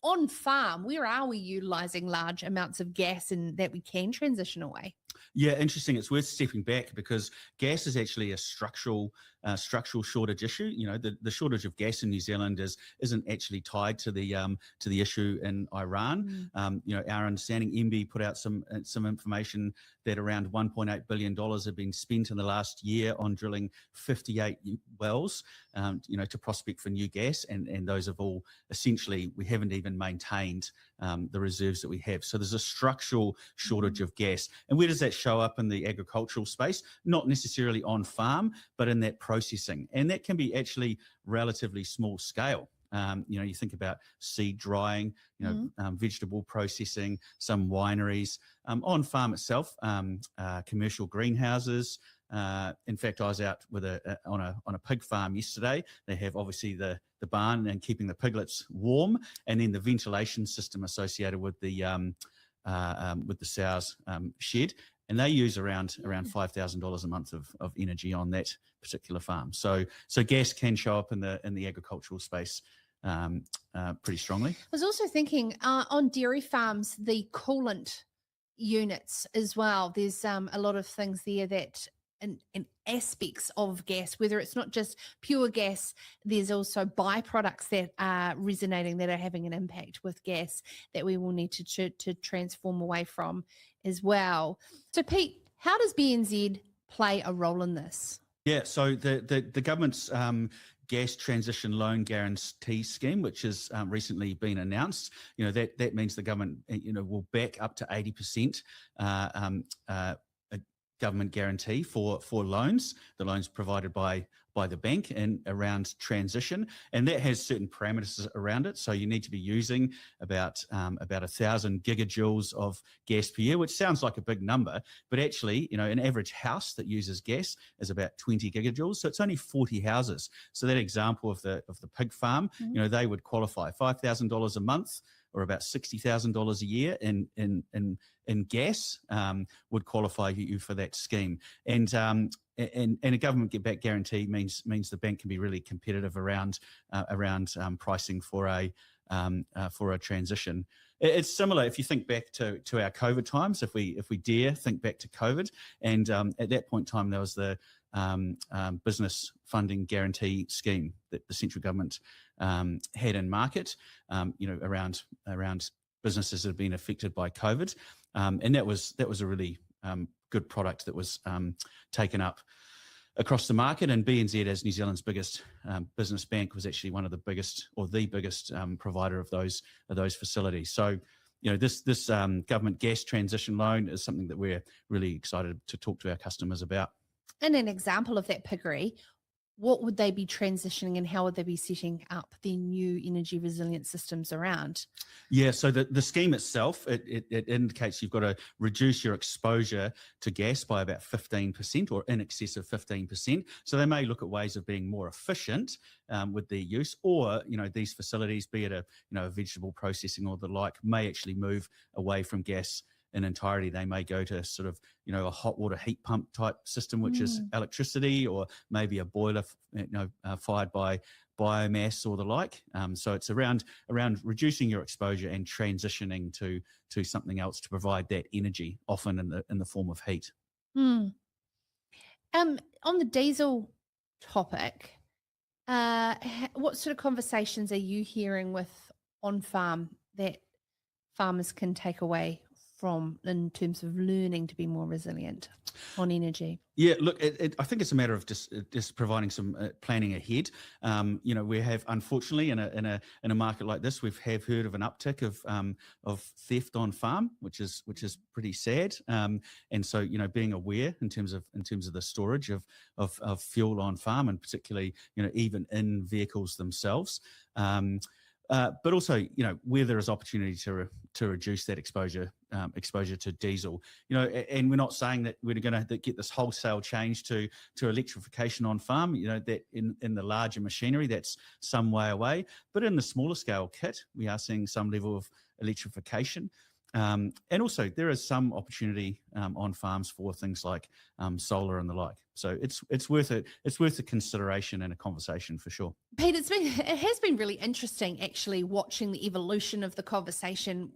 on farm, where are we utilising large amounts of gas and that we can transition away? Yeah, interesting. It's worth stepping back because gas is actually a structural shortage issue. The shortage of gas in New Zealand isn't actually tied to the issue in Iran. Our understanding, MB put out some information that around $1.8 billion have been spent in the last year on drilling 58 wells, to prospect for new gas, and those have all essentially, we haven't even maintained the reserves that we have. So there's a structural shortage of gas. And where does that show up in the agricultural space? Not necessarily on farm, but in that processing. And that can be actually relatively small scale. You think about seed drying, vegetable processing, some wineries. On farm itself, commercial greenhouses. In fact, I was out with on a pig farm yesterday. They have obviously the barn and keeping the piglets warm, and then the ventilation system associated with the sows' shed. And they use around $5,000 a month of energy on that particular farm. So gas can show up in the agricultural space pretty strongly. I was also thinking on dairy farms, the coolant units as well. There's a lot of things there that and aspects of gas, whether it's not just pure gas, there's also byproducts that are resonating, that are having an impact with gas that we will need to transform away from as well. So Pete, how does BNZ play a role in this? Yeah, so the government's gas transition loan guarantee scheme, which has recently been announced, that means the government will back up to 80% government guarantee for loans, the loans provided by the bank and around transition, and that has certain parameters around it. So you need to be using about 1,000 gigajoules of gas per year, which sounds like a big number, but actually, an average house that uses gas is about 20 gigajoules. So it's only 40 houses. So that example of the pig farm, they would qualify $5,000 a month, or about $60,000 a year in gas would qualify you for that scheme. And a government back guarantee means the bank can be really competitive around pricing for a transition. It's similar if you think back to our COVID times. If we dare think back to COVID, and at that point in time there was the business funding guarantee scheme that the central government had in market, around businesses that have been affected by COVID, and that was a really good product that was taken up across the market. And BNZ, as New Zealand's biggest business bank, was actually one of the biggest, or the biggest provider of those facilities. So, this government gas transition loan is something that we're really excited to talk to our customers about. And an example of that piggery, what would they be transitioning and how would they be setting up their new energy resilient systems around? Yeah, so the scheme itself, it indicates you've got to reduce your exposure to gas by about 15% or in excess of 15%. So they may look at ways of being more efficient with their use, or, these facilities, be it a vegetable processing or the like, may actually move away from gas in entirety. They may go to sort of, a hot water heat pump type system, which is electricity, or maybe a boiler, fired by biomass or the like. So it's around reducing your exposure and transitioning to something else to provide that energy, often in the form of heat. On the diesel topic, What sort of conversations are you hearing with on farm that farmers can take away from in terms of learning to be more resilient on energy? Yeah, look, I think it's a matter of just providing some planning ahead. We have, unfortunately, in a market like this, we have heard of an uptick of theft on farm, which is pretty sad. And so, being aware in terms of the storage of fuel on farm, and particularly, even in vehicles themselves. But also, where there is opportunity to reduce that exposure to diesel, and we're not saying that we're going to get this wholesale change to electrification on farm. That in the larger machinery, that's some way away. But in the smaller scale kit, we are seeing some level of electrification. And also, there is some opportunity on farms for things like solar and the like. So it's worth it. It's worth a consideration and a conversation for sure. Pete, it has been really interesting actually watching the evolution of the conversation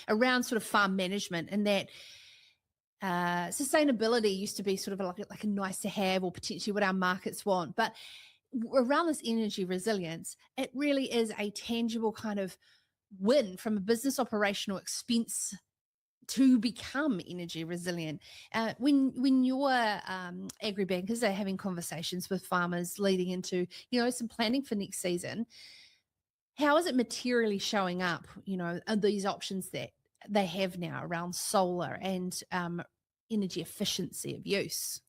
around sort of farm management, and that sustainability used to be sort of like a nice to have, or potentially what our markets want, but around this energy resilience, it really is a tangible kind of win from a business operational expense to become energy resilient. When your agri-bankers are having conversations with farmers leading into, some planning for next season, how is it materially showing up, these options that they have now around solar and energy efficiency of use?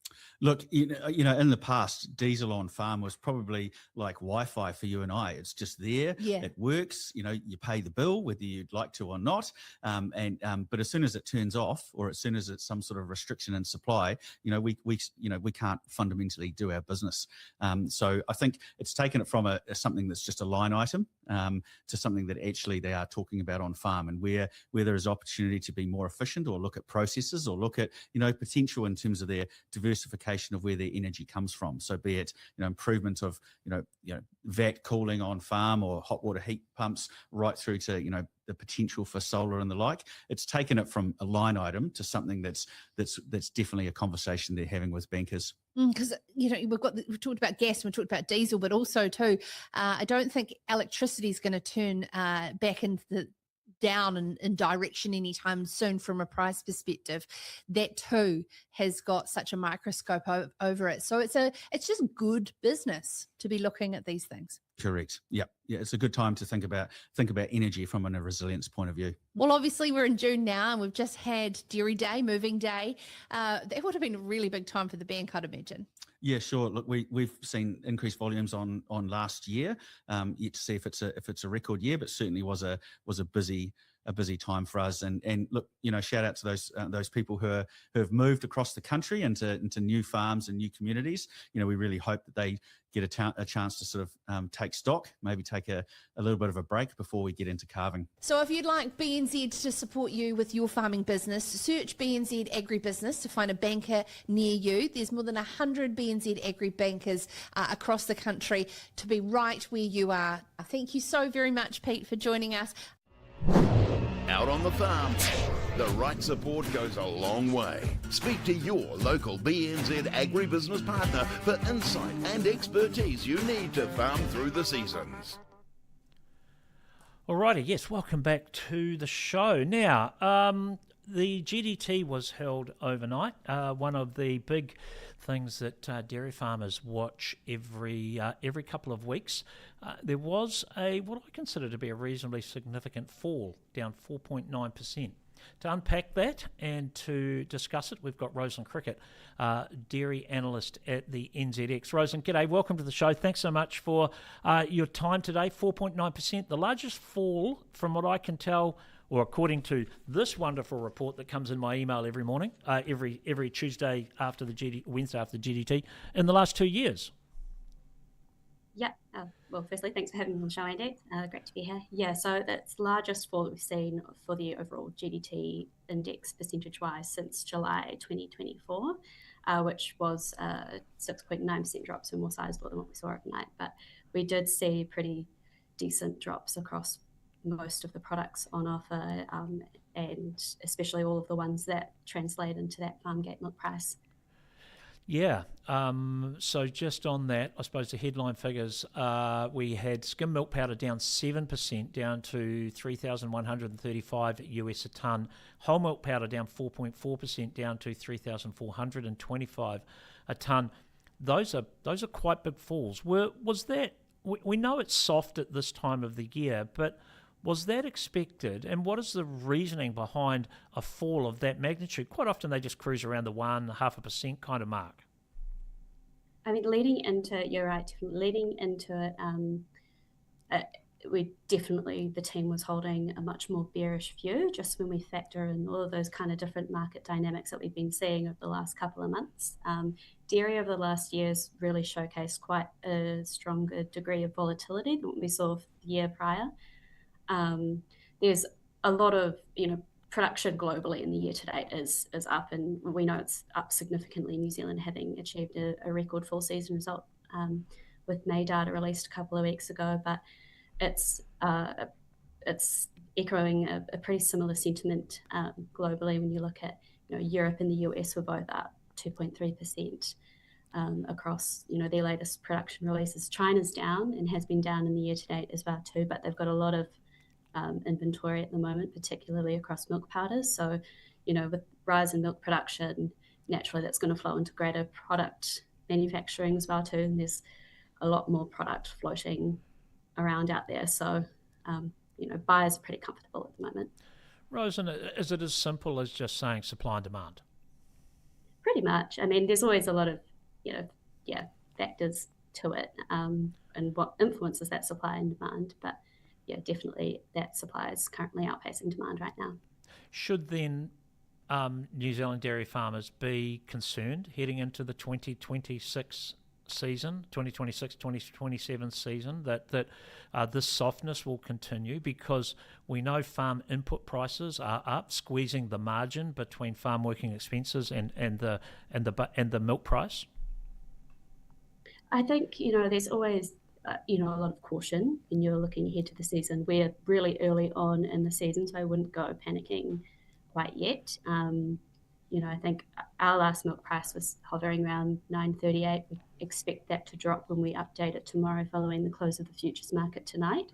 Look, in the past, diesel on farm was probably like Wi-Fi for you and I. It's just there. Yeah. It works. You pay the bill whether you'd like to or not. But as soon as it turns off, or as soon as it's some sort of restriction in supply, we can't fundamentally do our business. So I think it's taken it from something that's just a line item to something that actually they are talking about on farm, and where there is opportunity to be more efficient, or look at processes, or look at potential in terms of their diversification of where their energy comes from. So be it improvement of VAT cooling on farm, or hot water heat pumps, right through to the potential for solar and the like. It's taken it from a line item to something that's definitely a conversation they're having with bankers. Because we've talked about gas, and we've talked about diesel, but also too, I don't think electricity is going to turn back into the down in direction anytime soon from a price perspective. That too has got such a microscope over it. So it's just good business to be looking at these things. Correct. Yeah. It's a good time to think about energy from a resilience point of view. Well, obviously we're in June now, and we've just had Dairy Day, Moving Day. That would have been a really big time for the bank, I'd imagine. Yeah, sure. Look, we've seen increased volumes on last year. Yet to see if it's a record year, but certainly was a busy time for us. And look, shout out to those people who have moved across the country into new farms and new communities. We really hope that they get a chance to sort of take stock, maybe take a little bit of a break before we get into calving. So if you'd like BNZ to support you with your farming business, search BNZ Agribusiness to find a banker near you. There's more than 100 BNZ Agri bankers across the country to be right where you are. Thank you so very much, Pete, for joining us. Out on the farm, the right support goes a long way. Speak to your local BNZ agribusiness partner for insight and expertise you need to farm through the seasons. Alrighty, yes, welcome back to the show. Now, the GDT was held overnight. One of the big things that dairy farmers watch every couple of weeks. There was what I consider to be a reasonably significant fall, down 4.9%. To unpack that and to discuss it, we've got Rosalind Crickett, dairy analyst at the NZX. Rosalind, g'day, welcome to the show. Thanks so much for your time today. 4.9%, the largest fall from what I can tell, or according to this wonderful report that comes in my email every morning, every Tuesday after Wednesday after the GDT, in the last 2 years. Yeah. Well, firstly, thanks for having me on the show, Andy. Great to be here. Yeah, so that's the largest fall that we've seen for the overall GDT index percentage-wise since July 2024, which was a 6.9% drop, so more sizable than what we saw overnight. But we did see pretty decent drops across most of the products on offer, and especially all of the ones that translate into that farm gate milk price. Yeah. So just on that, I suppose the headline figures, we had skim milk powder down 7%, down to $3,135 a tonne. Whole milk powder down 4.4%, down to $3,425 a tonne. Those are quite big falls. Was that? We know it's soft at this time of the year, but was that expected? And what is the reasoning behind a fall of that magnitude? Quite often they just cruise around the 0.5% kind of mark. I mean, leading into it, the team was holding a much more bearish view, just when we factor in all of those kind of different market dynamics that we've been seeing over the last couple of months. Dairy over the last year's really showcased quite a stronger degree of volatility than what we saw the year prior. There's a lot of, production globally in the year to date is up, and we know it's up significantly. New Zealand having achieved a record full season result with May data released a couple of weeks ago, but it's echoing a pretty similar sentiment globally when you look at Europe and the US were both up 2.3% across their latest production releases. China's down and has been down in the year to date as well too, but they've got a lot of inventory at the moment, particularly across milk powders. So, with rise in milk production, naturally that's going to flow into greater product manufacturing as well too. And there's a lot more product floating around out there. So, buyers are pretty comfortable at the moment. Rosalind, is it as simple as just saying supply and demand? Pretty much. I mean, there's always a lot of, factors to it and what influences that supply and demand. But yeah, definitely that supply is currently outpacing demand right now. Should then New Zealand dairy farmers be concerned heading into the 2026 season, 2026-2027 season, that this softness will continue, because we know farm input prices are up, squeezing the margin between farm working expenses and the milk price? I think there's always a lot of caution when you're looking ahead to the season. We're really early on in the season, so I wouldn't go panicking quite yet. I think our last milk price was hovering around $9.38. We expect that to drop when we update it tomorrow following the close of the futures market tonight.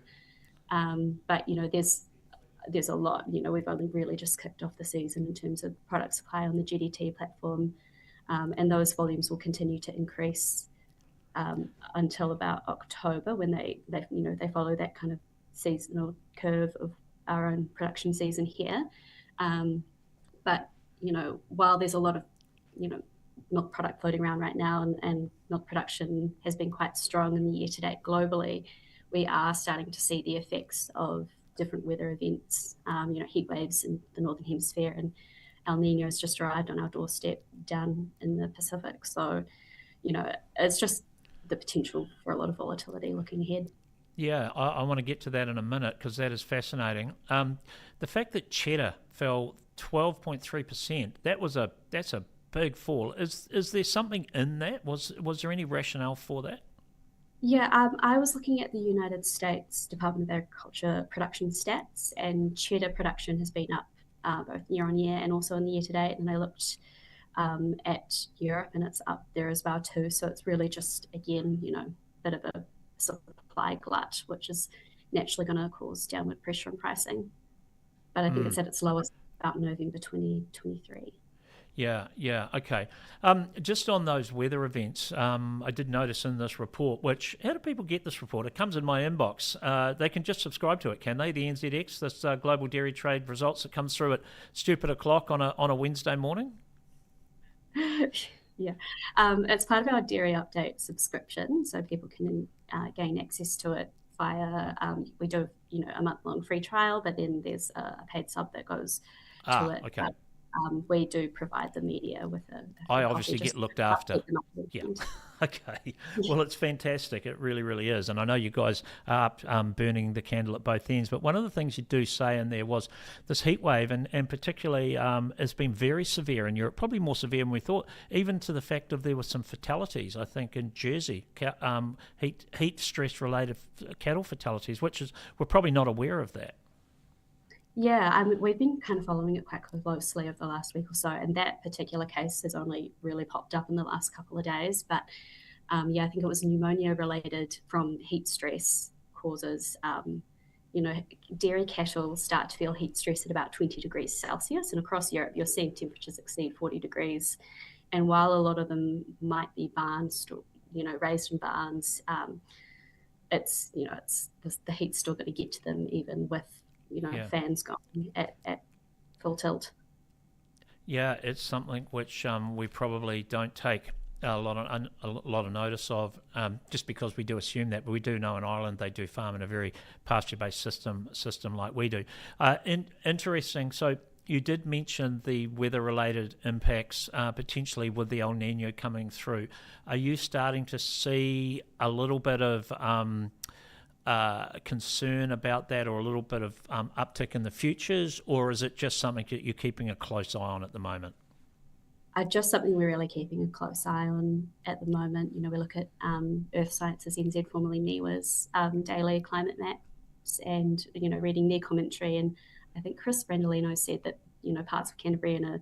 But there's a lot. We've only really just kicked off the season in terms of product supply on the GDT platform, and those volumes will continue to increase until about October, when they follow that kind of seasonal curve of our own production season here. But while there's a lot of milk product floating around right now, and milk production has been quite strong in the year to date globally, we are starting to see the effects of different weather events, heat waves in the Northern Hemisphere, and El Nino has just arrived on our doorstep down in the Pacific. So, it's just the potential for a lot of volatility looking ahead. Yeah, I want to get to that in a minute, because that is fascinating. The fact that cheddar fell 12.3%, that's a big fall. Is there something in that? Was there any rationale for that? Yeah, I was looking at the United States Department of Agriculture production stats, and cheddar production has been up both year on year and also in the year to date. And I looked at Europe, and it's up there as well too. So it's really just, again, a bit of a supply glut, which is naturally going to cause downward pressure on pricing. But I think it's at its lowest about November 2023. Yeah, okay. Just on those weather events, I did notice in this report, how do people get this report? It comes in my inbox. They can just subscribe to it, can they? The NZX, this Global Dairy Trade results that comes through at stupid o'clock on a Wednesday morning? Yeah, it's part of our Dairy Update subscription, so people can gain access to it via, we do a month-long free trial, but then there's a paid sub that goes to it. Okay. We do provide the media with I obviously get looked after. Yeah. Okay. Well, it's fantastic. It really, really is. And I know you guys are burning the candle at both ends. But one of the things you do say in there was this heat wave, and particularly has been very severe in Europe, probably more severe than we thought, even to the fact of there were some fatalities, I think, in Jersey, heat stress-related cattle fatalities, we're probably not aware of that. Yeah, we've been kind of following it quite closely over the last week or so, and that particular case has only really popped up in the last couple of days. But yeah, I think it was pneumonia related from heat stress causes. Dairy cattle start to feel heat stress at about 20 degrees Celsius, and across Europe, you're seeing temperatures exceed 40 degrees. And while a lot of them might be barns, raised in barns, it's the heat's still going to get to them even with fans going at full tilt. Yeah, it's something which we probably don't take a lot of notice of, just because we do assume that, but we do know in Ireland they do farm in a very pasture-based system like we do. Interesting. So you did mention the weather-related impacts potentially with the El Nino coming through. Are you starting to see a little bit of concern about that, or a little bit of uptick in the futures, or is it just something that you're keeping a close eye on at the moment? Just something we're really keeping a close eye on at the moment. We look at Earth Science's NZ, formerly NIWA's daily climate maps, and reading their commentary. And I think Chris Brandolino said that parts of Canterbury are in a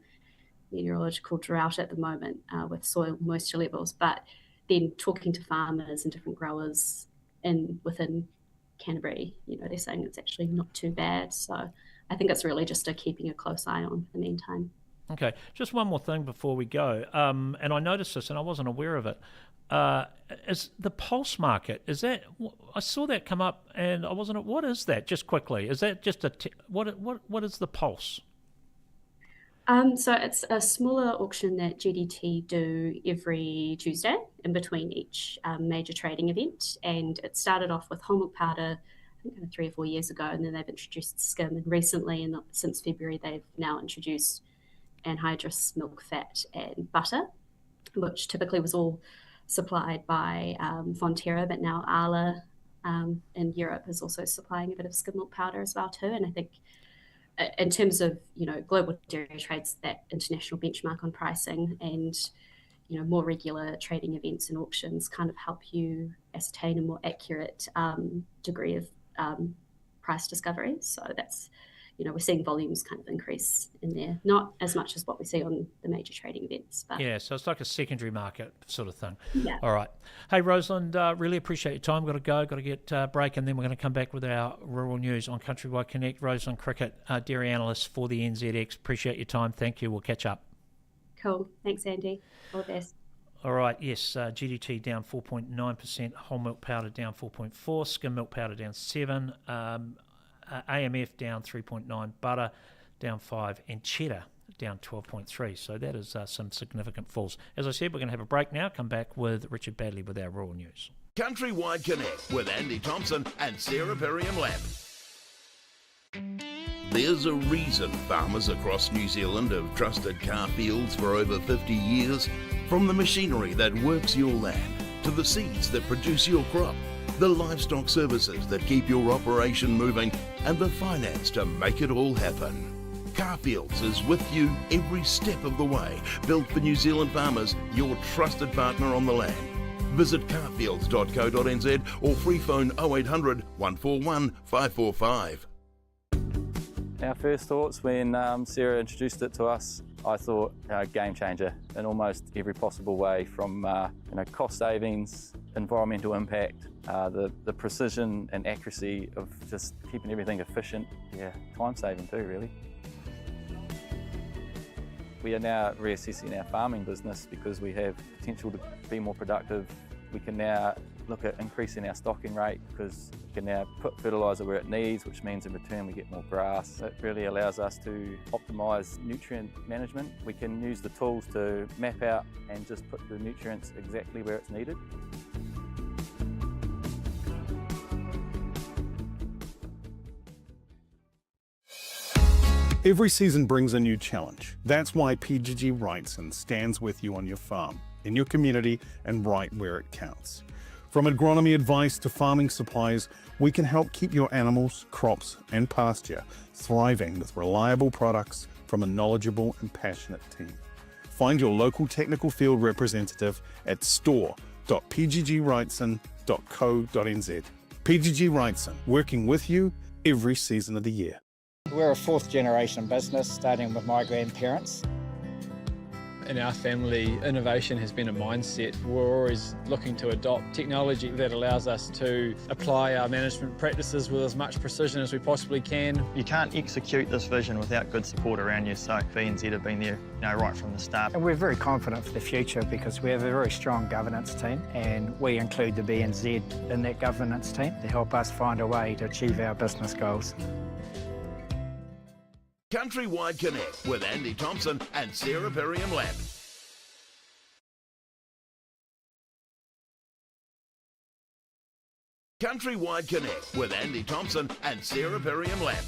meteorological drought at the moment with soil moisture levels. But then talking to farmers and different growers within Canterbury, they're saying it's actually not too bad. So I think it's really just keeping a close eye on in the meantime. Okay, just one more thing before we go, and I noticed this and I wasn't aware of it. Is the pulse market, is that, I saw that come up and I wasn't, what is that, just quickly? Is that just what is the pulse? So it's a smaller auction that GDT do every Tuesday in between each major trading event, and it started off with whole milk powder, I think 3 or 4 years ago, and then they've introduced skim, and recently, and since February, they've now introduced anhydrous milk, fat, and butter, which typically was all supplied by Fonterra, but now Arla in Europe is also supplying a bit of skim milk powder as well too. And I think in terms of global dairy trades, that international benchmark on pricing and more regular trading events and auctions kind of help you ascertain a more accurate degree of price discovery. So that's we're seeing volumes kind of increase in there, not as much as what we see on the major trading events. But yeah, so it's like a secondary market sort of thing. Yeah. All right. Hey, Rosalind, really appreciate your time. Got to get a break, and then we're going to come back with our rural news on CountryWide Connect. Rosalind Crickett, Dairy Analyst for the NZX. Appreciate your time. Thank you. We'll catch up. Cool. Thanks, Andy. All the best. All right, yes, GDT down 4.9%, whole milk powder down 4.4%, skim milk powder down 7%, AMF down 3.9%, butter down 5%, and cheddar down 12.3%. So that is some significant falls. As I said, we're going to have a break now. Come back with Richard Badley with our rural news. CountryWide Connect with Andy Thompson and Sarah Perriam-Lamb. There's a reason farmers across New Zealand have trusted car fields for over 50 years. From the machinery that works your land, to the seeds that produce your crop, the livestock services that keep your operation moving, and the finance to make it all happen. Carfields is with you every step of the way. Built for New Zealand farmers, your trusted partner on the land. Visit carfields.co.nz or free phone 0800 141 545. Our first thoughts when Sarah introduced it to us, I thought game changer in almost every possible way, from cost savings, environmental impact, the precision and accuracy of just keeping everything efficient. Yeah, time saving too, really. We are now reassessing our farming business because we have potential to be more productive. We can now look at increasing our stocking rate because we can now put fertiliser where it needs, which means in return we get more grass. It really allows us to optimise nutrient management. We can use the tools to map out and just put the nutrients exactly where it's needed. Every season brings a new challenge. That's why PGG writes and stands with you on your farm, in your community, and right where it counts. From agronomy advice to farming supplies, we can help keep your animals, crops, and pasture thriving with reliable products from a knowledgeable and passionate team. Find your local technical field representative at store.pggwrightson.co.nz. PGG Wrightson, working with you every season of the year. We're a fourth generation business, starting with my grandparents. In our family, innovation has been a mindset. We're always looking to adopt technology that allows us to apply our management practices with as much precision as we possibly can. You can't execute this vision without good support around you, so BNZ have been there, right from the start. And we're very confident for the future because we have a very strong governance team, and we include the BNZ in that governance team to help us find a way to achieve our business goals. CountryWide Connect with Andy Thompson and Sarah Perriam-Lamp. CountryWide Connect with Andy Thompson and Sarah Perriam-Lamp.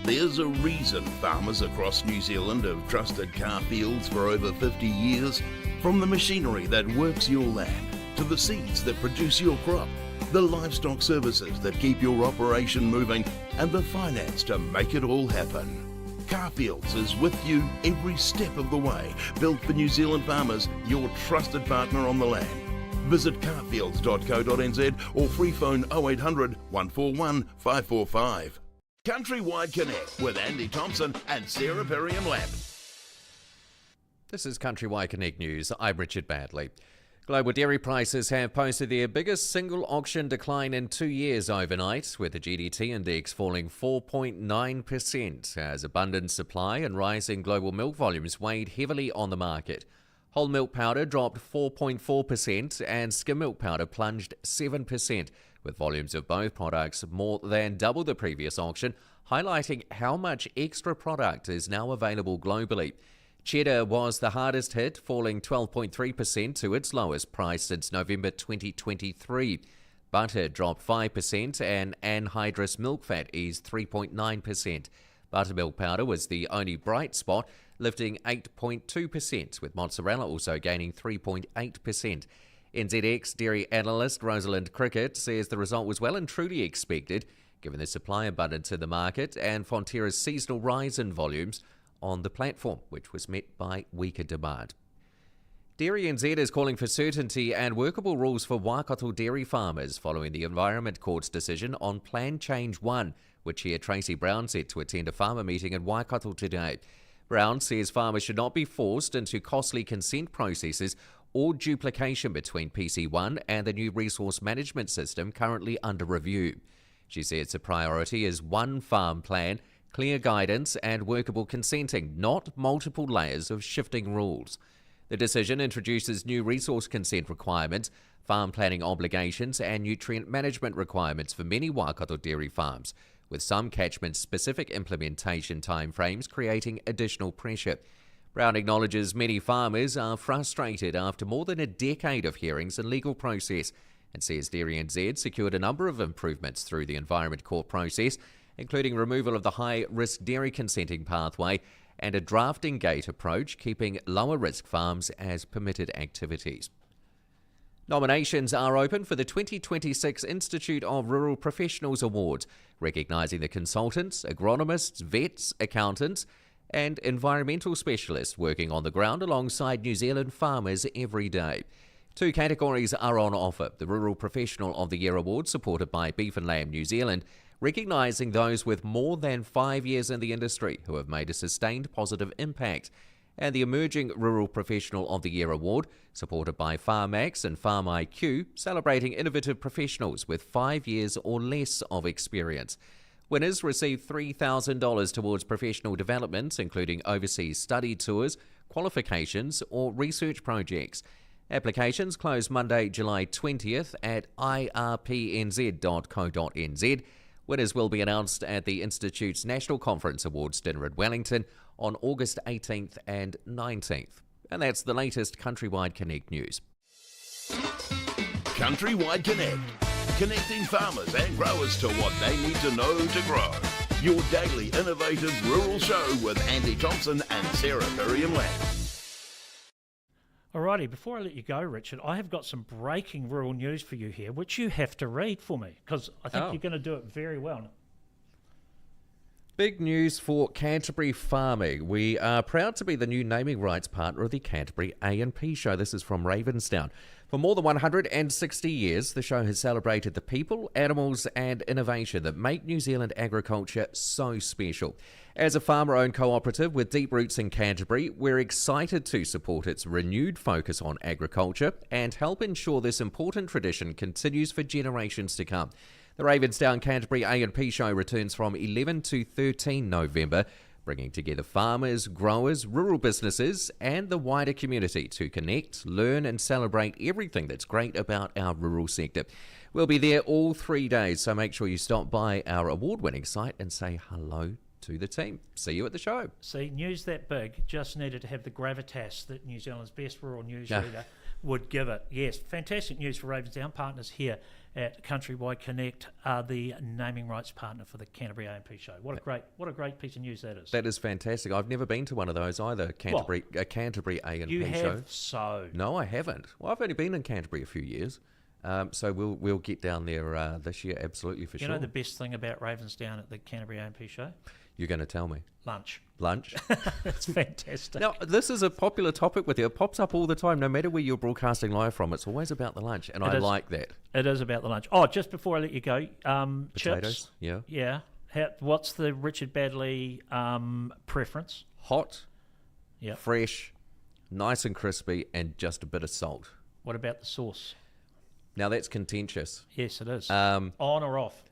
There's a reason farmers across New Zealand have trusted car fields for over 50 years. From the machinery that works your land, to the seeds that produce your crop, the livestock services that keep your operation moving, and the finance to make it all happen. Carfields is with you every step of the way, built for New Zealand farmers, your trusted partner on the land. Visit carfields.co.nz or free phone 0800 141 545. CountryWide Connect with Andy Thompson and Sarah Perriam-Lamp. This is CountryWide Connect News. I'm Richard Badley. Global dairy prices have posted their biggest single auction decline in 2 years overnight, with the GDT index falling 4.9% as abundant supply and rising global milk volumes weighed heavily on the market. Whole milk powder dropped 4.4% and skim milk powder plunged 7%, with volumes of both products more than double the previous auction, highlighting how much extra product is now available globally. Cheddar was the hardest hit, falling 12.3% to its lowest price since November 2023. Butter dropped 5% and anhydrous milk fat eased 3.9%. Buttermilk powder was the only bright spot, lifting 8.2%, with mozzarella also gaining 3.8%. NZX dairy analyst Rosalind Crickett says the result was well and truly expected, given the supply abundance in the market and Fonterra's seasonal rise in volumes on the platform, which was met by weaker demand. Dairy NZ is calling for certainty and workable rules for Waikato dairy farmers following the Environment Court's decision on Plan Change 1, which Chair Tracy Brown said to attend a farmer meeting in Waikato today. Brown says farmers should not be forced into costly consent processes or duplication between PC1 and the new resource management system currently under review. She says the priority is one farm plan, clear guidance and workable consenting, not multiple layers of shifting rules. The decision introduces new resource consent requirements, farm planning obligations and nutrient management requirements for many Waikato dairy farms, with some catchment-specific implementation timeframes creating additional pressure. Brown acknowledges many farmers are frustrated after more than a decade of hearings and legal process, and says Dairy NZ secured a number of improvements through the Environment Court process, including removal of the high-risk dairy consenting pathway and a drafting gate approach, keeping lower-risk farms as permitted activities. Nominations are open for the 2026 Institute of Rural Professionals Awards, recognising the consultants, agronomists, vets, accountants and environmental specialists working on the ground alongside New Zealand farmers every day. 2 categories are on offer: the Rural Professional of the Year Award, supported by Beef and Lamb New Zealand, recognising those with more than 5 years in the industry who have made a sustained positive impact, and the Emerging Rural Professional of the Year Award, supported by FarmX and Farm IQ, celebrating innovative professionals with 5 years or less of experience. Winners receive $3,000 towards professional development, including overseas study tours, qualifications or research projects. Applications close Monday, July 20th at irpnz.co.nz. Winners will be announced at the Institute's National Conference Awards dinner in Wellington on August 18th and 19th. And that's the latest CountryWide Connect news. CountryWide Connect, connecting farmers and growers to what they need to know to grow. Your daily innovative rural show with Andy Thompson and Sarah Perriam-Lamp. Alrighty, before I let you go, Richard, I have got some breaking rural news for you here, which you have to read for me, because I think you're going to do it very well. Big news for Canterbury farming. We are proud to be the new naming rights partner of the Canterbury A&P show. This is from Ravensdown. For more than 160 years, the show has celebrated the people, animals and innovation that make New Zealand agriculture so special. As a farmer-owned cooperative with deep roots in Canterbury, we're excited to support its renewed focus on agriculture and help ensure this important tradition continues for generations to come. The Ravensdown Canterbury A&P show returns from 11 to 13 November, bringing together farmers, growers, rural businesses and the wider community to connect, learn and celebrate everything that's great about our rural sector. We'll be there all 3 days, so make sure you stop by our award-winning site and say hello to the team. See you at the show. See, news that big just needed to have the gravitas that New Zealand's best rural newsreader would give it. Yes, fantastic news for Ravensdown. Partners here at CountryWide Connect are the naming rights partner for the Canterbury A&P show. What a great piece of news that is. That is fantastic. I've never been to one of those either. Canterbury A&P you show. Have so. No, I haven't. Well, I've only been in Canterbury a few years. So we'll get down there this year, absolutely, for sure. You know the best thing about Ravensdown at the Canterbury A&P show? You're going to tell me. Lunch. It's fantastic. Now, this is a popular topic with you. It pops up all the time. No matter where you're broadcasting live from, it's always about the lunch, and I like that. It is about the lunch. Oh, just before I let you go, Potatoes, chips. Yeah. What's the Richard Badley preference? Hot, Yep. fresh, nice and crispy, and just a bit of salt. What about the sauce? Now, that's contentious. Yes, it is. On or off?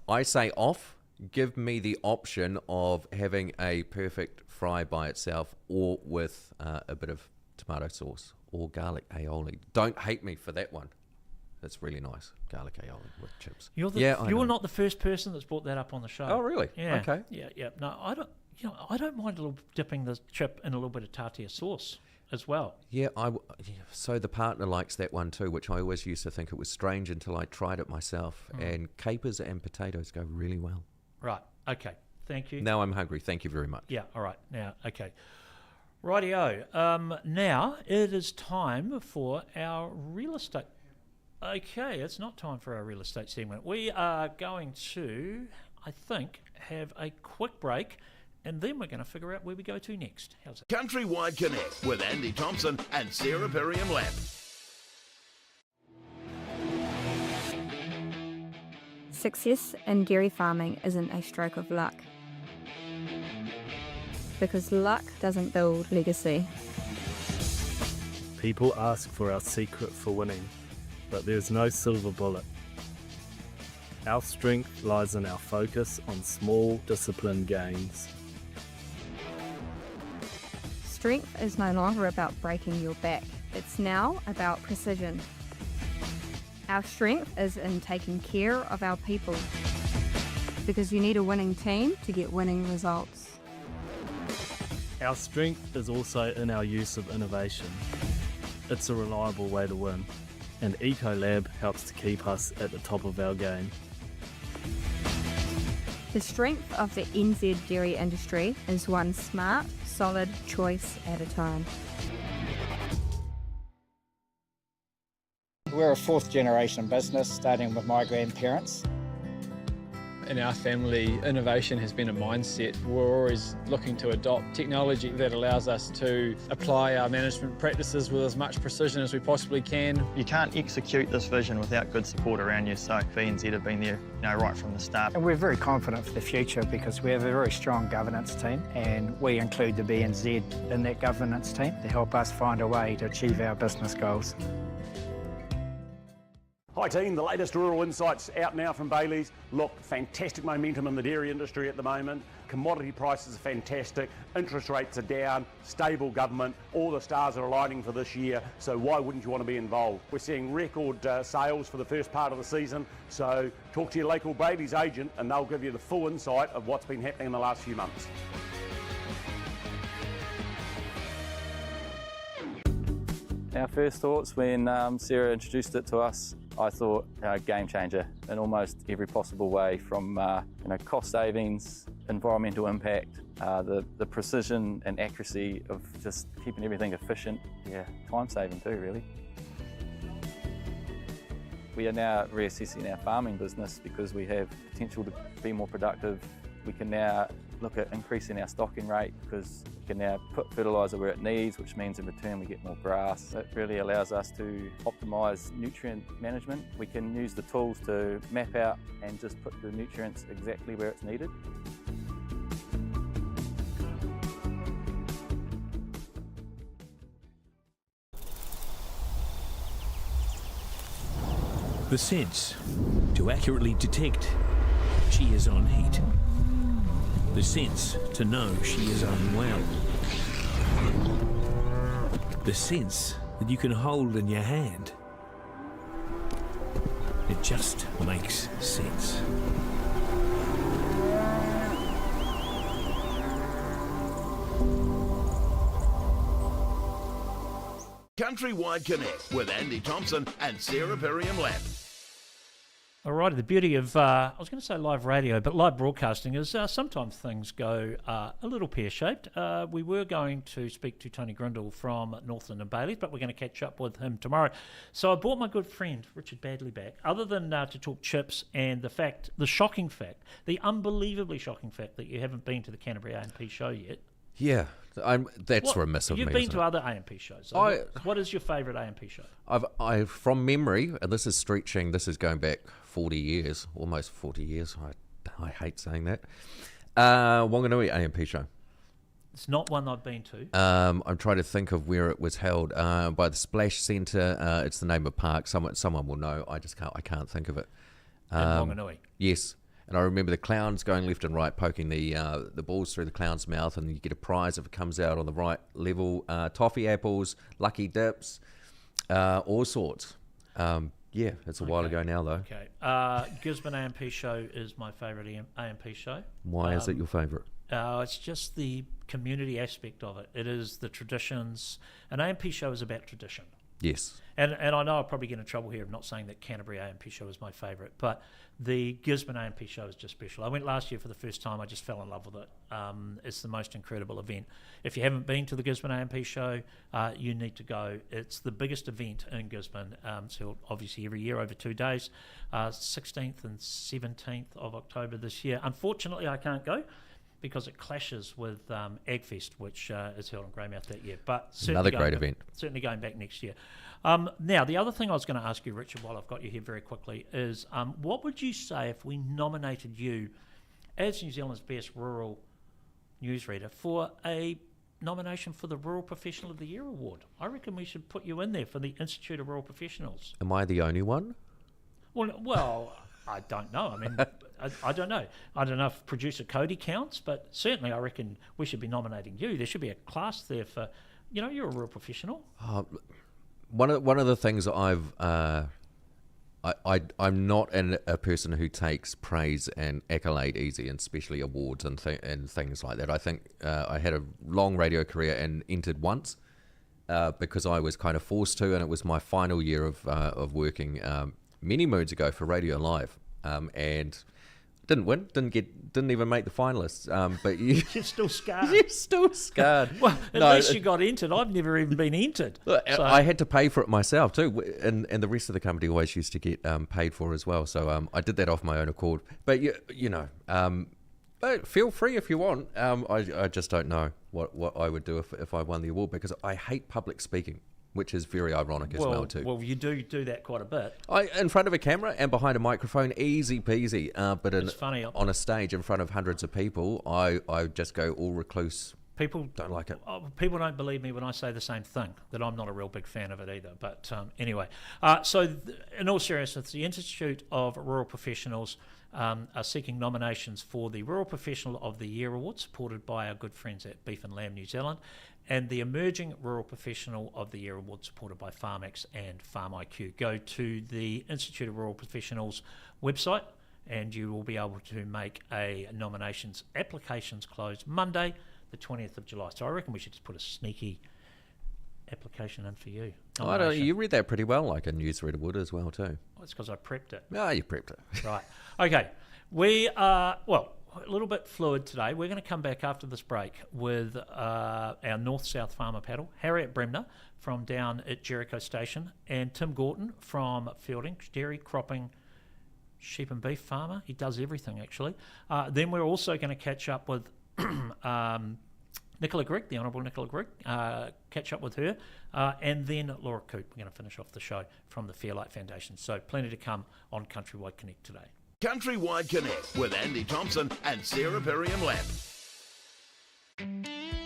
I say off. Give me the option of having a perfect fry by itself or with a bit of tomato sauce or garlic aioli. Don't hate me for that one. That's really nice. Garlic aioli with chips. You're not the first person that's brought that up on the show. Oh, really? Yeah. Okay. Yeah. No, I don't. I don't mind dipping the chip in a little bit of tartare sauce as well. Yeah, so the partner likes that one too, which I always used to think it was strange until I tried it myself. And capers and potatoes go really well. Right. Okay. Thank you. Now I'm hungry. Thank you very much. Yeah. All right. Now, okay. Rightio. Now it is time for our real estate. Okay, it's not time for our real estate segment. We are going to, I think, have a quick break, and then we're going to figure out where we go to next. How's it? CountryWide Connect with Andy Thompson and Sarah Perriam-Lamb. Success in dairy farming isn't a stroke of luck, because luck doesn't build legacy. People ask for our secret for winning, but there's no silver bullet. Our strength lies in our focus on small, disciplined gains. Strength is no longer about breaking your back. It's now about precision. Our strength is in taking care of our people, because you need a winning team to get winning results. Our strength is also in our use of innovation. It's a reliable way to win, and Ecolab helps to keep us at the top of our game. The strength of the NZ dairy industry is one smart, solid choice at a time. We're a fourth generation business, starting with my grandparents. In our family, innovation has been a mindset. We're always looking to adopt technology that allows us to apply our management practices with as much precision as we possibly can. You can't execute this vision without good support around you, so BNZ have been there, right from the start. And we're very confident for the future because we have a very strong governance team, and we include the BNZ in that governance team to help us find a way to achieve our business goals. Hi team, the latest rural insights out now from Bayleys. Look, fantastic momentum in the dairy industry at the moment. Commodity prices are fantastic, interest rates are down, stable government, all the stars are aligning for this year, so why wouldn't you want to be involved? We're seeing record sales for the first part of the season, so talk to your local Bayleys agent and they'll give you the full insight of what's been happening in the last few months. Our first thoughts when Sarah introduced it to us, I thought game changer in almost every possible way, from cost savings, environmental impact, the precision and accuracy of just keeping everything efficient, time saving too really. We are now reassessing our farming business because we have potential to be more productive. We can now look at increasing our stocking rate because we can now put fertiliser where it needs, which means in return we get more grass. It really allows us to optimise nutrient management. We can use the tools to map out and just put the nutrients exactly where it's needed. The sense to accurately detect she is on heat. The sense to know she is unwell. The sense that you can hold in your hand. It just makes sense. CountryWide Connect with Andy Thompson and Sarah Perriam-Lamb. All right, the beauty of, I was going to say live radio, but live broadcasting is sometimes things go a little pear-shaped. We were going to speak to Tony Grindle from Northland and Bayleys, but we're going to catch up with him tomorrow. So I brought my good friend Richard Badley back, other than to talk chips and the shocking fact, the unbelievably shocking fact that you haven't been to the Canterbury A&P show yet. Yeah, that's remiss of me. You've been to other A&P shows. So what is your favourite A&P show? I've from memory, and this is stretching, this is going back 40 years, almost 40 years. I hate saying that. Wanganui A&P show. It's not one I've been to. I'm trying to think of where it was held. By the Splash Centre. It's the name of park. Someone will know. I can't think of it. In Wanganui. Yes. And I remember the clowns going left and right, poking the balls through the clown's mouth, and you get a prize if it comes out on the right level. Toffee apples, lucky dips, all sorts. Yeah, it's a while ago now, though. Okay. Gisborne A&P show is my favourite A&P show. Why is it your favourite? It's just the community aspect of it. It is the traditions. An A&P show is about tradition. Yes. And I know I'll probably get in trouble here of not saying that Canterbury A&P show is my favourite, but the Gisborne A&P show is just special. I went last year for the first time. I just fell in love with it. It's the most incredible event. If you haven't been to the Gisborne A&P show, you need to go. It's the biggest event in Gisborne. So obviously every year over 2 days, 16th and 17th of October this year. Unfortunately, I can't go because it clashes with AgFest, which is held in Greymouth that year. But another great event. Certainly going back next year. Now, the other thing I was going to ask you, Richard, while I've got you here very quickly, is what would you say if we nominated you as New Zealand's best rural newsreader for a nomination for the Rural Professional of the Year award? I reckon we should put you in there for the Institute of Rural Professionals. Am I the only one? Well, I don't know. I mean, I don't know. I don't know if producer Cody counts, but certainly I reckon we should be nominating you. There should be a class there for, you're a real professional. One of the things I'm not a person who takes praise and accolade easy, and especially awards and things like that. I think I had a long radio career and entered once because I was kind of forced to, and it was my final year of working many moons ago for Radio Live, and didn't win, didn't even make the finalists. But you're still scarred. You're still scarred. Well, at least you got entered. I've never even been entered. So. I had to pay for it myself too, and the rest of the company always used to get paid for as well. So I did that off my own accord. But but feel free if you want. I just don't know what I would do if I won the award, because I hate public speaking, which is very ironic as well too. Well, you do that quite a bit. In front of a camera and behind a microphone, easy peasy. But it's funny. On a stage in front of hundreds of people, I just go all recluse. People don't like it. People don't believe me when I say the same thing, that I'm not a real big fan of it either. But anyway, so in all seriousness, the Institute of Rural Professionals are seeking nominations for the Rural Professional of the Year Award, supported by our good friends at Beef and Lamb New Zealand, and the Emerging Rural Professional of the Year Award, supported by FarmX and FarmIQ. Go to the Institute of Rural Professionals website and you will be able to make a nominations. Applications close Monday, the 20th of July. So I reckon we should just put a sneaky application in for you. You read that pretty well, like a newsreader would as well too. Well, it's because I prepped it. Oh, you prepped it. Right. Okay. We are, a little bit fluid today. We're going to come back after this break with our North-South farmer paddle, Harriet Bremner from down at Jericho Station, and Tim Gorton from Fielding, dairy, cropping, sheep and beef farmer. He does everything, actually. Then we're also going to catch up with Nicola Grigg, the Honourable Nicola Grigg, catch up with her, and then Laura Coote. We're going to finish off the show from the Fairlight Foundation. So plenty to come on CountryWide Connect today. CountryWide Connect with Andy Thompson and Sarah Perriam-Lamb.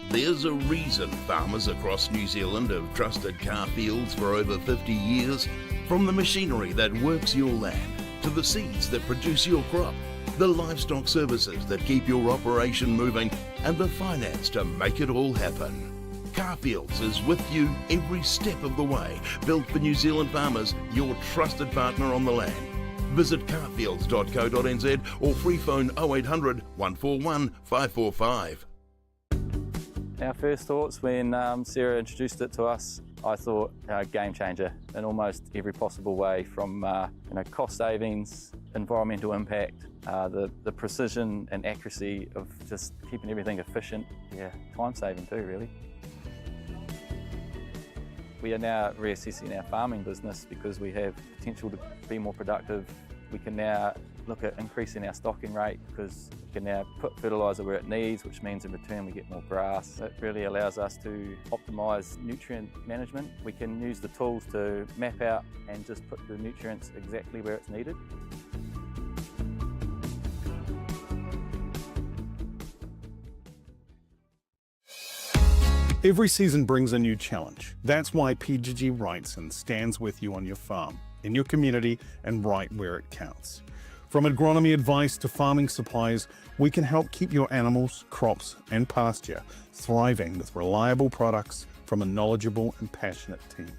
There's a reason farmers across New Zealand have trusted car fields for over 50 years. From the machinery that works your land, to the seeds that produce your crop, the livestock services that keep your operation moving, and the finance to make it all happen. Carfields is with you every step of the way, built for New Zealand farmers, your trusted partner on the land. Visit carfields.co.nz or free phone 0800 141 545. Our first thoughts when Sarah introduced it to us, I thought game changer in almost every possible way, from cost savings, environmental impact, the precision and accuracy of just keeping everything efficient, time saving too really. We are now reassessing our farming business because we have potential to be more productive. We can now look at increasing our stocking rate because we can now put fertiliser where it needs, which means in return we get more grass. It really allows us to optimise nutrient management. We can use the tools to map out and just put the nutrients exactly where it's needed. Every season brings a new challenge. That's why PGG writes and stands with you on your farm, in your community, and right where it counts. From agronomy advice to farming supplies, we can help keep your animals, crops, and pasture thriving with reliable products from a knowledgeable and passionate team.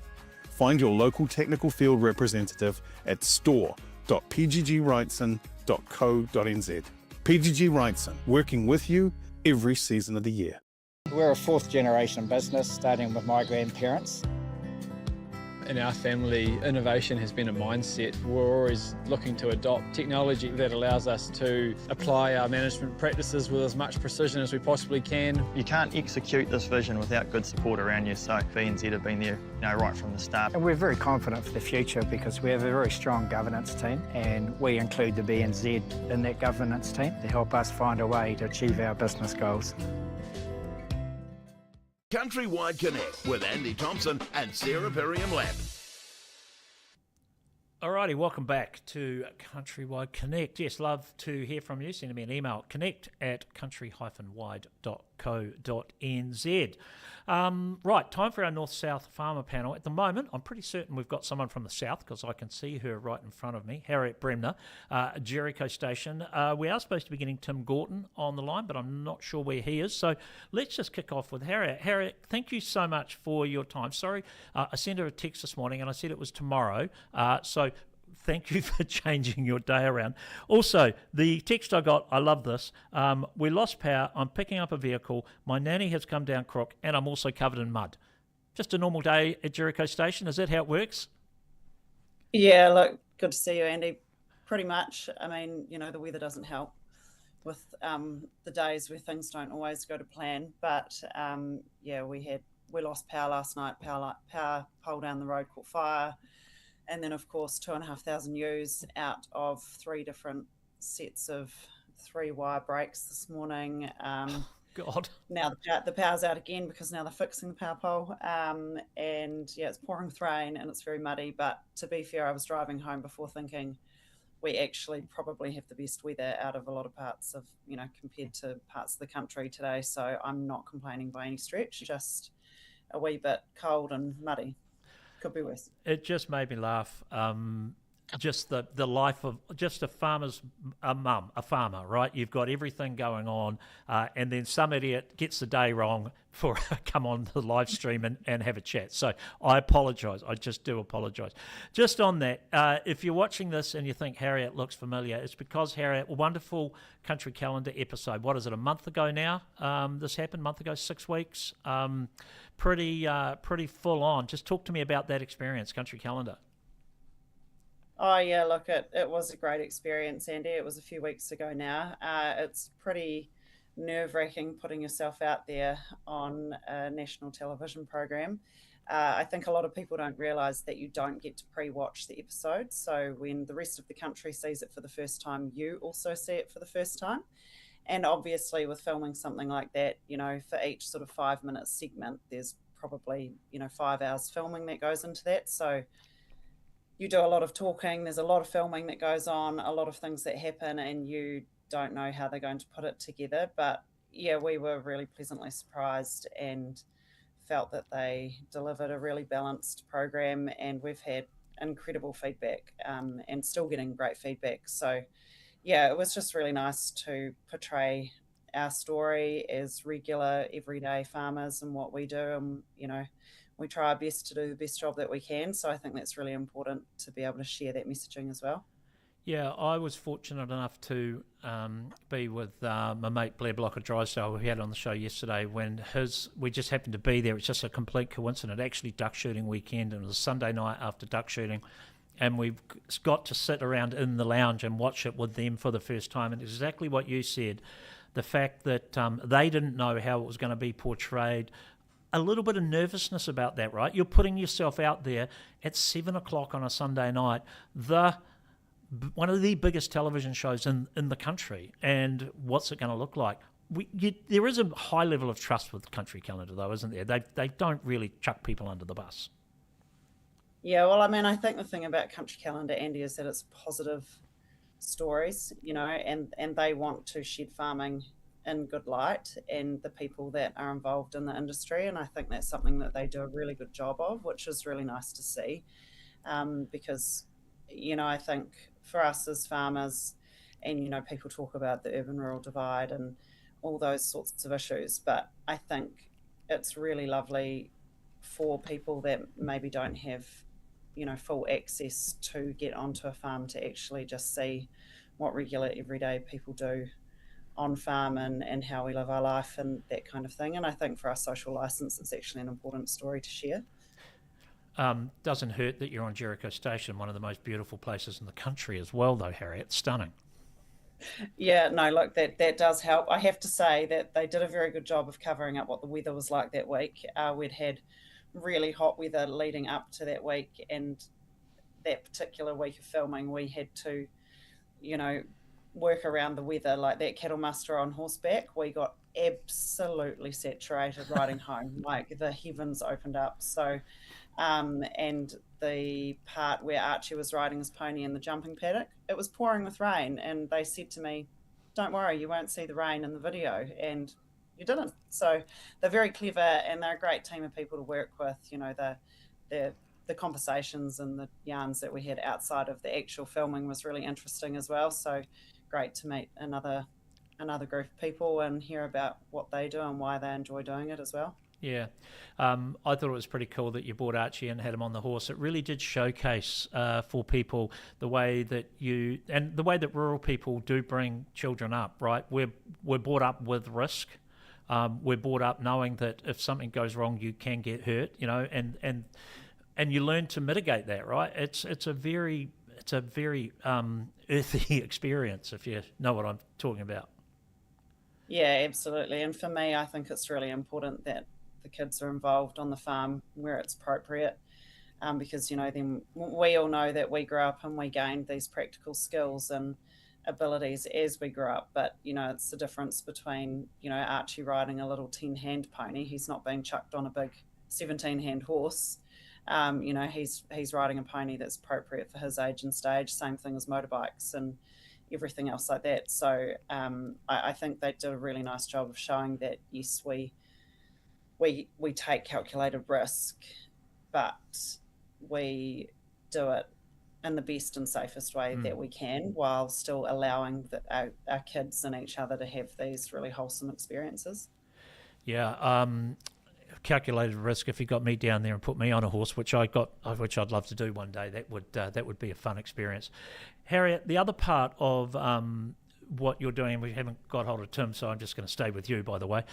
Find your local technical field representative at store.pggwrightson.co.nz. PGG Wrightson, working with you every season of the year. We're a fourth generation business, starting with my grandparents. In our family, innovation has been a mindset. We're always looking to adopt technology that allows us to apply our management practices with as much precision as we possibly can. You can't execute this vision without good support around you, so BNZ have been there right from the start. And we're very confident for the future because we have a very strong governance team, and we include the BNZ in that governance team to help us find a way to achieve our business goals. CountryWide Connect with Andy Thompson and Sarah Perriam-Lamb. Alrighty, welcome back to CountryWide Connect. Yes, love to hear from you. Send me an email, connect@country-wide.co.nz. Right, time for our North-South Farmer panel. At the moment, I'm pretty certain we've got someone from the South because I can see her right in front of me, Harriet Bremner, Jericho Station. We are supposed to be getting Tim Gorton on the line, but I'm not sure where he is. So let's just kick off with Harriet. Harriet, thank you so much for your time. Sorry, I sent her a text this morning and I said it was tomorrow. So thank you for changing your day around. Also, the text I got, I love this. We lost power. I'm picking up a vehicle. My nanny has come down crook, and I'm also covered in mud. Just a normal day at Jericho Station. Is that how it works? Yeah, look, good to see you, Andy. Pretty much. I mean, the weather doesn't help with the days where things don't always go to plan. But we lost power last night. Power pole down the road caught fire. And then, of course, 2,500 ewes out of 3 different sets of 3-wire breaks this morning. God. Now the power's out again because now they're fixing the power pole. It's pouring with rain and it's very muddy. But to be fair, I was driving home before thinking we actually probably have the best weather out of a lot of parts of, compared to parts of the country today. So I'm not complaining by any stretch, just a wee bit cold and muddy. Could be worse. It just made me laugh. Just the life of just a farmer's a farmer, right? You've got everything going on, and then some idiot gets the day wrong for come on the live stream and have a chat. So I apologise. I just do apologise. Just on that, if you're watching this and you think Harriet looks familiar, it's because Harriet, a wonderful Country Calendar episode. What is it? A month ago now? This happened. A month ago, 6 weeks. Pretty full on. Just talk to me about that experience, Country Calendar. Oh yeah, look, it was a great experience, Andy. It was a few weeks ago now. It's pretty nerve-wracking putting yourself out there on a national television program. I think a lot of people don't realise that you don't get to pre-watch the episode. So when the rest of the country sees it for the first time, you also see it for the first time. And obviously with filming something like that, for each sort of 5-minute segment, there's probably, 5 hours filming that goes into that. So you do a lot of talking, there's a lot of filming that goes on, a lot of things that happen, and you don't know how they're going to put it together. But yeah, we were really pleasantly surprised and felt that they delivered a really balanced program, and we've had incredible feedback and still getting great feedback. So yeah, it was just really nice to portray our story as regular, everyday farmers and what we do. And, we try our best to do the best job that we can. So I think that's really important to be able to share that messaging as well. Yeah, I was fortunate enough to be with my mate Blair Block of Drysdale, who we had on the show yesterday, when we just happened to be there. It's just a complete coincidence. Actually, duck shooting weekend, and it was a Sunday night after duck shooting, and we've got to sit around in the lounge and watch it with them for the first time. And exactly what you said, the fact that they didn't know how it was going to be portrayed, a little bit of nervousness about that, right? You're putting yourself out there at 7 o'clock on a Sunday night, one of the biggest television shows in the country, and what's it going to look like? There is a high level of trust with Country Calendar, though, isn't there? They don't really chuck people under the bus. Yeah, well, I mean, I think the thing about Country Calendar, Andy, is that it's positive stories, and they want to shed farming in good light and the people that are involved in the industry. And I think that's something that they do a really good job of, which is really nice to see, because, I think for us as farmers, and, people talk about the urban-rural divide and all those sorts of issues, but I think it's really lovely for people that maybe don't have, full access to get onto a farm to actually just see what regular everyday people do on farm and how we live our life and that kind of thing. And I think for our social license, it's actually an important story to share. Doesn't hurt that you're on Jericho Station, one of the most beautiful places in the country as well, though, Harriet. Stunning. Yeah, no, look, that does help. I have to say that they did a very good job of covering up what the weather was like that week. We'd had really hot weather leading up to that week, and that particular week of filming, we had to, work around the weather. Like that cattle muster on horseback, we got absolutely saturated riding home. Like the heavens opened up. So, and the part where Archie was riding his pony in the jumping paddock, it was pouring with rain, and they said to me, "Don't worry, you won't see the rain in the video," and you didn't. So they're very clever, and they're a great team of people to work with. The conversations and the yarns that we had outside of the actual filming was really interesting as well. So great to meet another group of people and hear about what they do and why they enjoy doing it as well. Yeah. I thought it was pretty cool that you brought Archie and had him on the horse. It really did showcase for people the way that the way that rural people do bring children up, right? We're brought up with risk. We're brought up knowing that if something goes wrong, you can get hurt, and you learn to mitigate that, right? It's a very earthy experience, if you know what I'm talking about. Yeah, absolutely. And for me, I think it's really important that the kids are involved on the farm where it's appropriate, because, then we all know that we grow up and we gain these practical skills and abilities as we grow up. But, it's the difference between, Archie riding a little 10-hand pony. He's not being chucked on a big 17-hand horse. He's riding a pony that's appropriate for his age and stage. Same thing as motorbikes and everything else like that. So I think they did a really nice job of showing that, yes, we take calculated risk, but we do it in the best and safest way that we can, while still allowing our kids and each other to have these really wholesome experiences. Yeah. Calculated risk. If you got me down there and put me on a horse, which I'd love to do one day, that would be a fun experience. Harriet, the other part of what you're doing, we haven't got hold of Tim, so I'm just going to stay with you, by the way,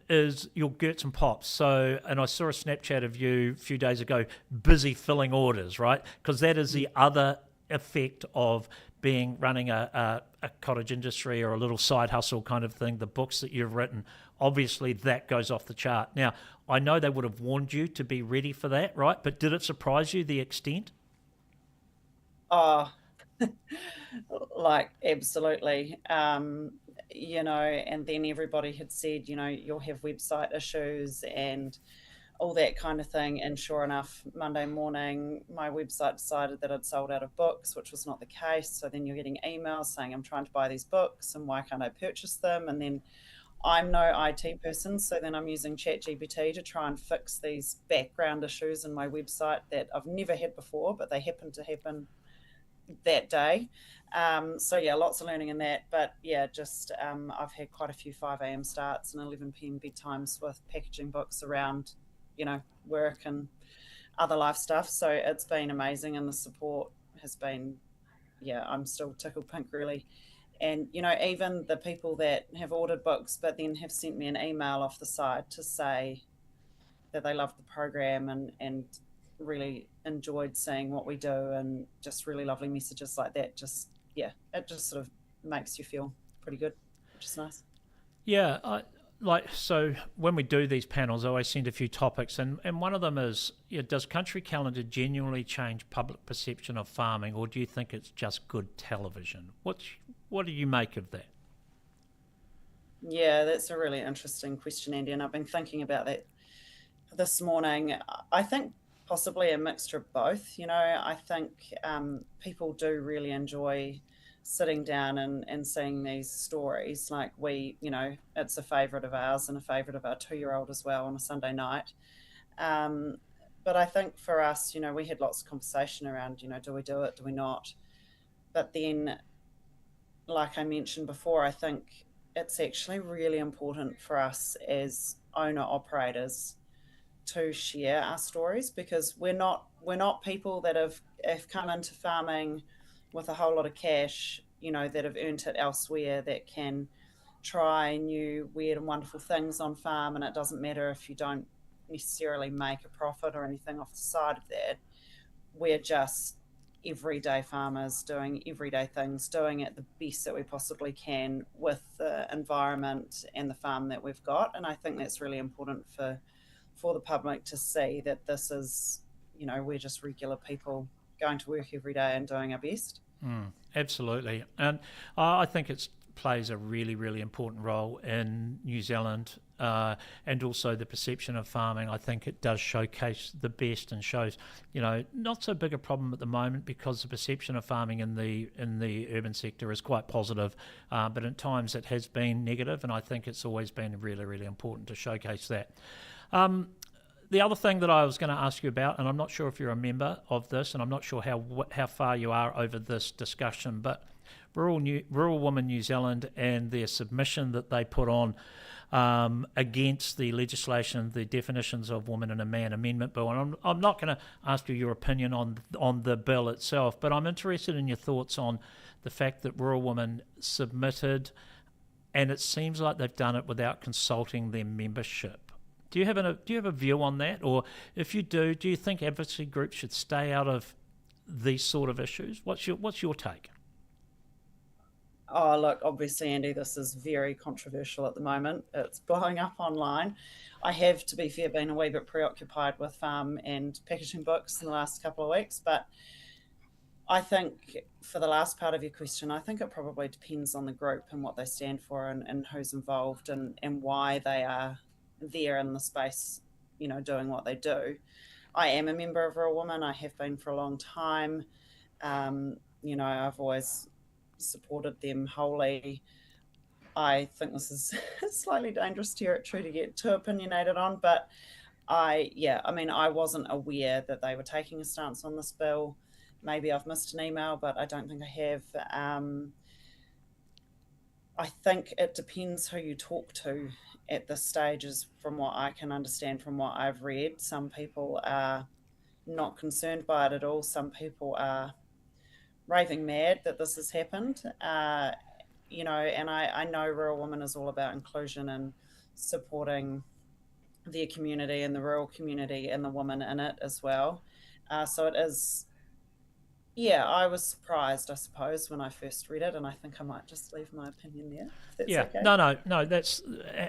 is your Gerts and Pops. So, and I saw a Snapchat of you a few days ago, busy filling orders, right? Because that is the other effect of running a cottage industry or a little side hustle kind of thing. The books that you've written, obviously that goes off the chart. Now, I know they would have warned you to be ready for that, right? But did it surprise you, the extent? Oh, Like, absolutely. You know, and then everybody had said, you know, you'll have website issues and all that kind of thing. And sure enough, Monday morning, my website decided that I'd sold out of books, which was not the case. So then you're getting emails saying, I'm trying to buy these books and why can't I purchase them? And then I'm no IT person, so then I'm using ChatGPT to try and fix these background issues in my website that I've never had before, but they happen to happen that day. So yeah, lots of learning in that. But yeah, just I've had quite a few 5 a.m. starts and 11 p.m. bedtimes with packaging books around, you know, work and other life stuff. So it's been amazing, and the support has been, yeah, I'm still tickled pink really. And, you know, even the people that have ordered books but then have sent me an email off the side to say that they love the program and really enjoyed seeing what we do, and just really lovely messages like that. Just, yeah, it just sort of makes you feel pretty good, which is nice. Yeah, so when we do these panels, I always send a few topics, and one of them is, does Country Calendar genuinely change public perception of farming, or do you think it's just good television? What do you make of that? Yeah, that's a really interesting question, Andy, and I've been thinking about that this morning. I think possibly a mixture of both. You know, I think people do really enjoy sitting down and seeing these stories. Like we, you know, it's a favourite of ours and a favourite of our 2-year-old as well on a Sunday night. But I think for us, you know, we had lots of conversation around, you know, do we do it, do we not? But then, like I mentioned before, I think it's actually really important for us as owner-operators to share our stories, because we're not people that have come into farming with a whole lot of cash, you know, that have earned it elsewhere, that can try new weird and wonderful things on farm, and it doesn't matter if you don't necessarily make a profit or anything off the side of that. We're just everyday farmers doing everyday things, doing it the best that we possibly can with the environment and the farm that we've got. And I think that's really important for the public to see, that this is, you know, we're just regular people going to work every day and doing our best. Absolutely. And I think it plays a really, really important role in New Zealand, and also the perception of farming. I think it does showcase the best and shows, you know, not so big a problem at the moment, because the perception of farming in the urban sector is quite positive, but at times it has been negative, and I think it's always been really, really important to showcase that. The other thing that I was going to ask you about, and I'm not sure if you're a member of this, and I'm not sure how far you are over this discussion, but Rural Women New Zealand and their submission that they put on against the legislation, the definitions of woman and a man amendment bill. And I'm not going to ask you your opinion on the bill itself, but I'm interested in your thoughts on the fact that Rural Women submitted, and it seems like they've done it without consulting their membership. Do you have a view on that? Or if you do you think advocacy groups should stay out of these sort of issues? What's your take? Oh, look, obviously, Andy, this is very controversial at the moment. It's blowing up online. I have, to be fair, been a wee bit preoccupied with farm and packaging books in the last couple of weeks. But I think for the last part of your question, I think it probably depends on the group and what they stand for, and who's involved, and why they are there in the space, you know, doing what they do. I am a member of Rural Women. I have been for a long time. You know, I've always supported them wholly. I think this is slightly dangerous territory to get too opinionated on, but I wasn't aware that they were taking a stance on this bill. Maybe I've missed an email, but I don't think I have. I think it depends who you talk to at this stage, is from what I can understand, from what I've read. Some people are not concerned by it at all. Some people are raving mad that this has happened. You know, and I know Rural Women is all about inclusion and supporting their community and the rural community and the women in it as well. So it is, yeah, I was surprised, I suppose, when I first read it, and I think I might just leave my opinion there. If that's okay. No, that's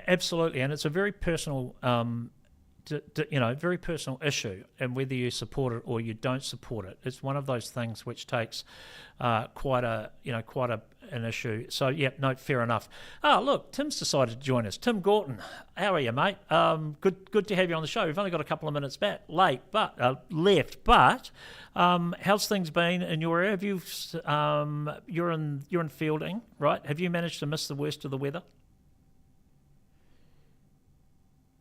absolutely, and it's a very personal very personal issue, and whether you support it or you don't support it, it's one of those things which takes quite an issue. So yeah, no, fair enough. Look, Tim's decided to join us. Tim Gorton, how are you, mate? Good to have you on the show. We've only got a couple of minutes left, but how's things been in your area? Have you you're in Fielding, right? Have you managed to miss the worst of the weather?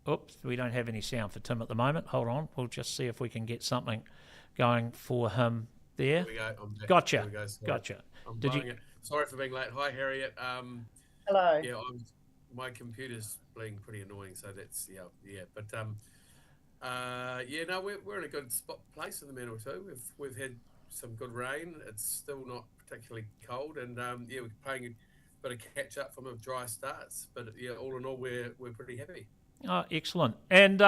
Oops, we don't have any sound for Tim at the moment. Hold on, we'll just see if we can get something going for him there. There we go. I'm back. Gotcha. There we go. Gotcha. Did you? Sorry for being late. Hi, Harriet. Hello. Yeah, my computer's being pretty annoying, so that's yeah. But no, we're in a good place in the Manawatu. We've had some good rain. It's still not particularly cold, and we're playing a bit of catch up from a dry starts. But yeah, all in all, we're pretty happy. Oh, excellent. And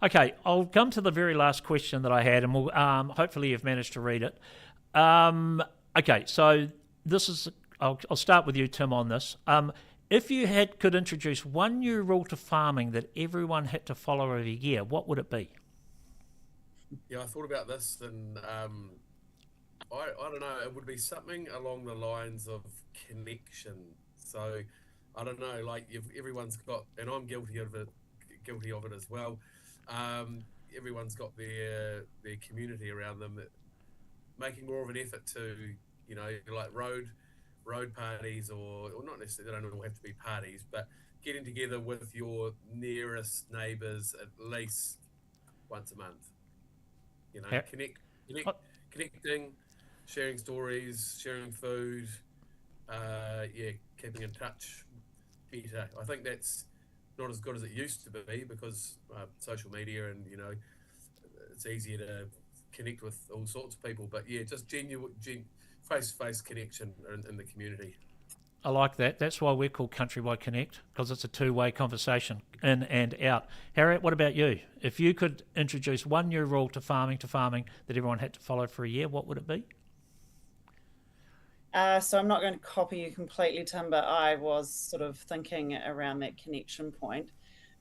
okay, I'll come to the very last question that I had, and we'll hopefully you've managed to read it. Okay, so this is. I'll start with you, Tim, on this. If you could introduce one new rule to farming that everyone had to follow every year, what would it be? Yeah, I thought about this, and I don't know. It would be something along the lines of connection. So. I don't know, like everyone's got, and I'm guilty of it as well. Everyone's got their community around them, making more of an effort to, like road parties, or not necessarily. They don't all have to be parties, but getting together with your nearest neighbours at least once a month. Connecting, sharing stories, sharing food. Keeping in touch. Better. I think that's not as good as it used to be because social media and it's easier to connect with all sorts of people. But yeah, just genuine face-to-face connection in the community. I like that. That's why we're called CountryWide Connect, because it's a two-way conversation, in and out. Harriet, what about you? If you could introduce one new rule to farming that everyone had to follow for a year, what would it be? So I'm not going to copy you completely, Tim, but I was sort of thinking around that connection point.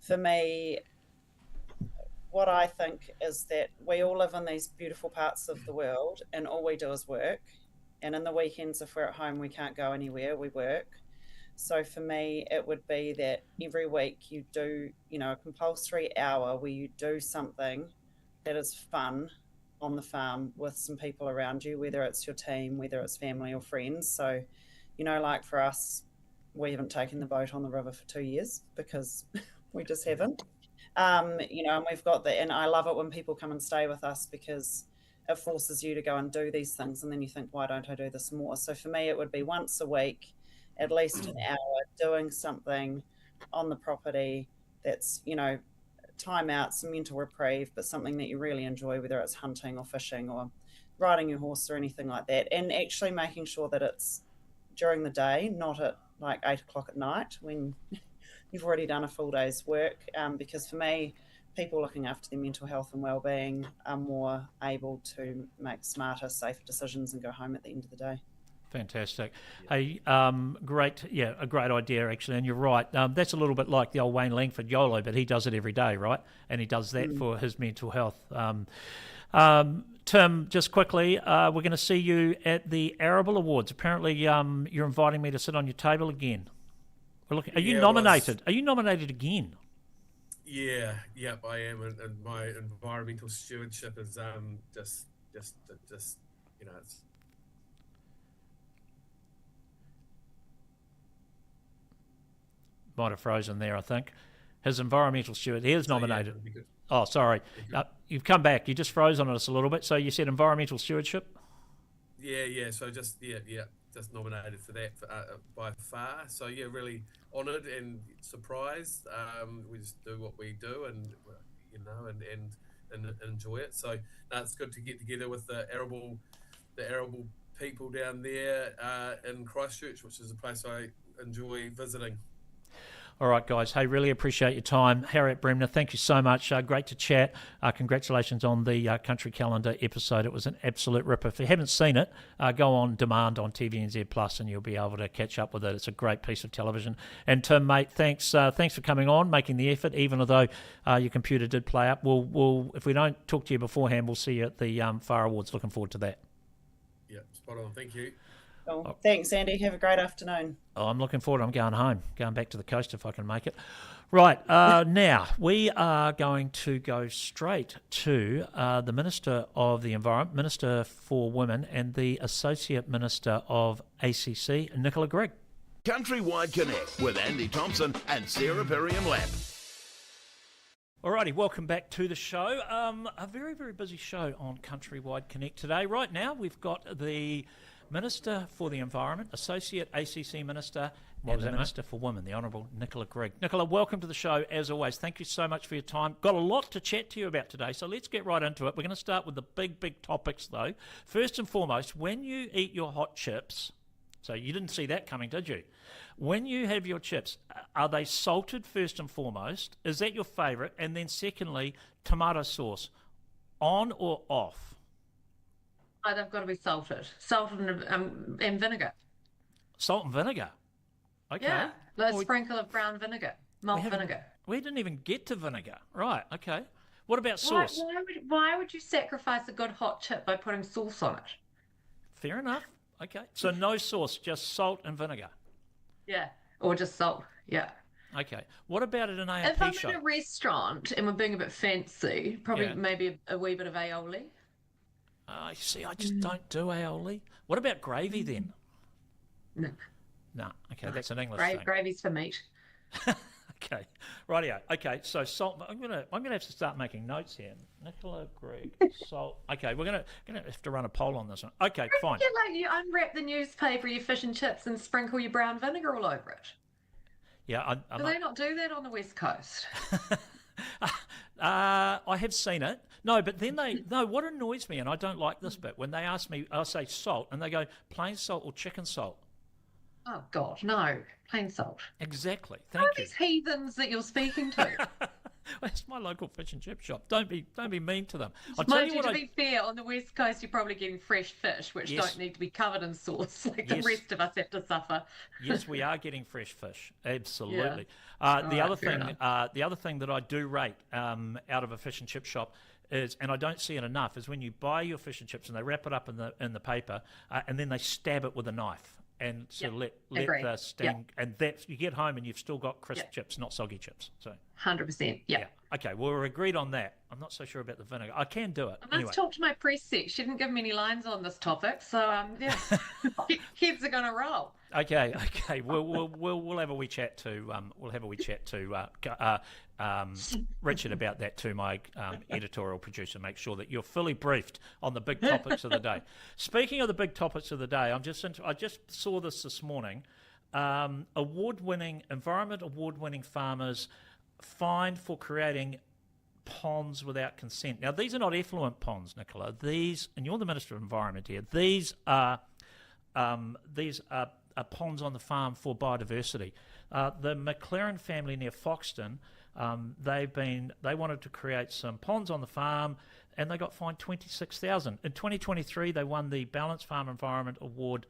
For me, what I think is that we all live in these beautiful parts of the world and all we do is work. And in the weekends, if we're at home, we can't go anywhere, we work. So for me, it would be that every week you do, a compulsory hour where you do something that is fun on the farm with some people around you, whether it's your team, whether it's family or friends. So, like for us, we haven't taken the boat on the river for 2 years because we just haven't. And we've got and I love it when people come and stay with us because it forces you to go and do these things. And then you think, why don't I do this more? So for me, it would be once a week, at least an hour, doing something on the property that's, time out, some mental reprieve, but something that you really enjoy, whether it's hunting or fishing or riding your horse or anything like that, and actually making sure that it's during the day, not at like 8 o'clock at night when you've already done a full day's work, because for me, people looking after their mental health and well-being are more able to make smarter, safer decisions and go home at the end of the day. Fantastic. Hey, great. Yeah, a great idea, actually. And you're right. That's a little bit like the old Wayne Langford YOLO, but he does it every day, right? And he does that for his mental health. Tim, just quickly, we're going to see you at the Arable Awards. Apparently, you're inviting me to sit on your table again. We're looking. Are you nominated? Are you nominated again? Yeah, I am, and my environmental stewardship is just it's. Might have frozen there, I think. His environmental steward, he is nominated. Oh, sorry. You've come back. You just froze on us a little bit. So you said environmental stewardship? Yeah. So just nominated for that by far. So yeah, really honoured and surprised. We just do what we do, and and enjoy it. So it's good to get together with the arable people down there in Christchurch, which is a place I enjoy visiting. All right, guys. Hey, really appreciate your time. Harriet Bremner, thank you so much. Great to chat. Congratulations on the Country Calendar episode. It was an absolute ripper. If you haven't seen it, go on demand on TVNZ Plus, and you'll be able to catch up with it. It's a great piece of television. And Tim, mate, thanks for coming on, making the effort, even although your computer did play up. We'll if we don't talk to you beforehand, we'll see you at the FAR Awards. Looking forward to that. Yeah, spot on. Thank you. Oh, thanks, Andy. Have a great afternoon. Oh, I'm looking forward. I'm going home, going back to the coast if I can make it. Right, now we are going to go straight to the Minister of the Environment, Minister for Women, and the Associate Minister of ACC, Nicola Grigg. CountryWide Connect with Andy Thompson and Sarah Perriam-Lapp. Alrighty, welcome back to the show. A very, very busy show on CountryWide Connect today. Right now, we've got the Minister for the Environment, Associate ACC Minister, and the Minister for Women, the Honourable Nicola Grigg. Nicola, welcome to the show, as always. Thank you so much for your time. Got a lot to chat to you about today, so let's get right into it. We're going to start with the big topics, though. First and foremost, when you eat your hot chips, so you didn't see that coming, did you? When you have your chips, are they salted first and foremost? Is that your favourite? And then secondly, tomato sauce, on or off? Oh, they've got to be salted. Salted and vinegar. Salt and vinegar? Okay. Yeah, a sprinkle of brown vinegar, malt vinegar. We didn't even get to vinegar. Right, okay. What about sauce? Why would you sacrifice a good hot chip by putting sauce on it? Fair enough. Okay. So no sauce, just salt and vinegar. Yeah, or just salt. Yeah. Okay. What about at an AMP if I'm show? in a restaurant and we're being a bit fancy, probably maybe a wee bit of aioli. You see, I just don't do aioli. What about gravy then? No. No. Okay, that's an English thing. Gravy's for meat. Okay, rightio. Okay, so salt. I'm gonna have to start making notes here. Nicola Grigg, salt. Okay, we're gonna have to run a poll on this one. Okay, fine. You unwrap the newspaper, your fish and chips, and sprinkle your brown vinegar all over it. Yeah, do they not do that on the West Coast? I have seen it. No, but then what annoys me, and I don't like this bit, when they ask me, I'll say salt, and they go plain salt or chicken salt. Oh God, no, plain salt. Exactly. Who are these heathens that you're speaking to? Well, it's my local fish and chip shop. Don't be mean to them. To be fair, on the West Coast, you're probably getting fresh fish, which don't need to be covered in sauce like the rest of us have to suffer. Yes, we are getting fresh fish. Absolutely. Yeah. The other thing that I do rate out of a fish and chip shop is, and I don't see it enough, is when you buy your fish and chips and they wrap it up in the paper and then they stab it with a knife. And so let the sting, and that you get home and you've still got crisp chips, not soggy chips. So 100%, yeah. Okay, well, we're agreed on that. I'm not so sure about the vinegar. I can do it. I must talk to my press sec. She didn't give me any lines on this topic, so heads are going to roll. Okay. We'll have a wee chat to Richard about that too, my editorial producer. Make sure that you're fully briefed on the big topics of the day. Speaking of the big topics of the day, I just saw this morning. Environment award-winning farmers fined for creating ponds without consent. Now, these are not effluent ponds, Nicola. These, and you're the Minister of Environment here. These are ponds on the farm for biodiversity. The McLaren family near Foxton, they wanted to create some ponds on the farm, and they got fined $26,000. In 2023, they won the Balanced Farm Environment Award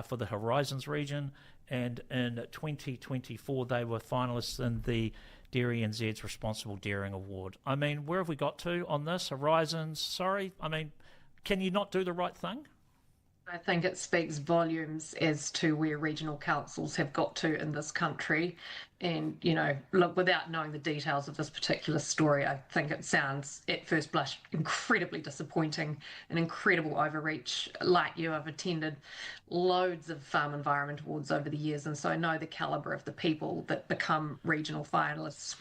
for the Horizons region, and in 2024, they were finalists in the Dairy NZ's Responsible Dairying Award. I mean, where have we got to on this? Horizons, sorry. I mean, can you not do the right thing? I think it speaks volumes as to where regional councils have got to in this country. And, look, without knowing the details of this particular story, I think it sounds, at first blush, incredibly disappointing, an incredible overreach. Like you, I've attended loads of farm environment awards over the years, and so I know the calibre of the people that become regional finalists,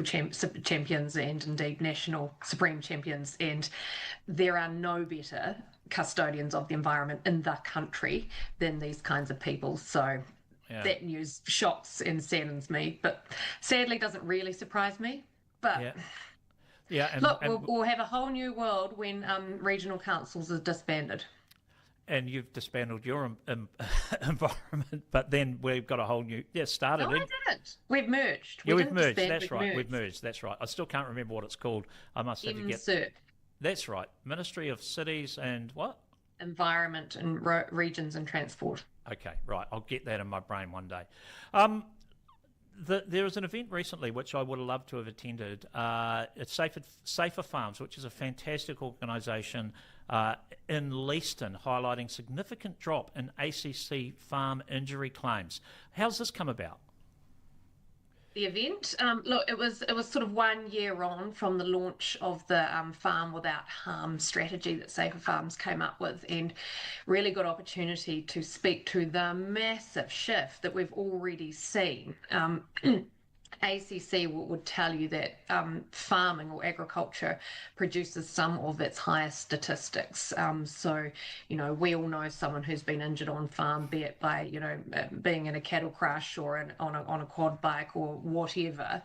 champions, and indeed national supreme champions. And there are no better custodians of the environment in the country than these kinds of people. So that news shocks and saddens me, but sadly doesn't really surprise me. But we'll have a whole new world when regional councils are disbanded. And you've dismantled your environment, but then we've got a whole new... Yeah, started... No, I didn't. We've merged. Yeah, We we've didn't merged, disband, that's right. We've merged, that's right. I still can't remember what it's called. I must have to get... MCIRC. That's right. Ministry of Cities and what? Environment and Regions and Transport. Okay, right. I'll get that in my brain one day. There was an event recently which I would have loved to have attended. It's Safer Farms, which is a fantastic organisation in Leaston, highlighting significant drop in ACC farm injury claims. How's this come about? The event, look, it was sort of 1 year on from the launch of the Farm Without Harm strategy that Safer Farms came up with, and really good opportunity to speak to the massive shift that we've already seen. ACC would tell you that farming or agriculture produces some of its highest statistics. So, we all know someone who's been injured on farm, be it by, being in a cattle crush or on a quad bike or whatever.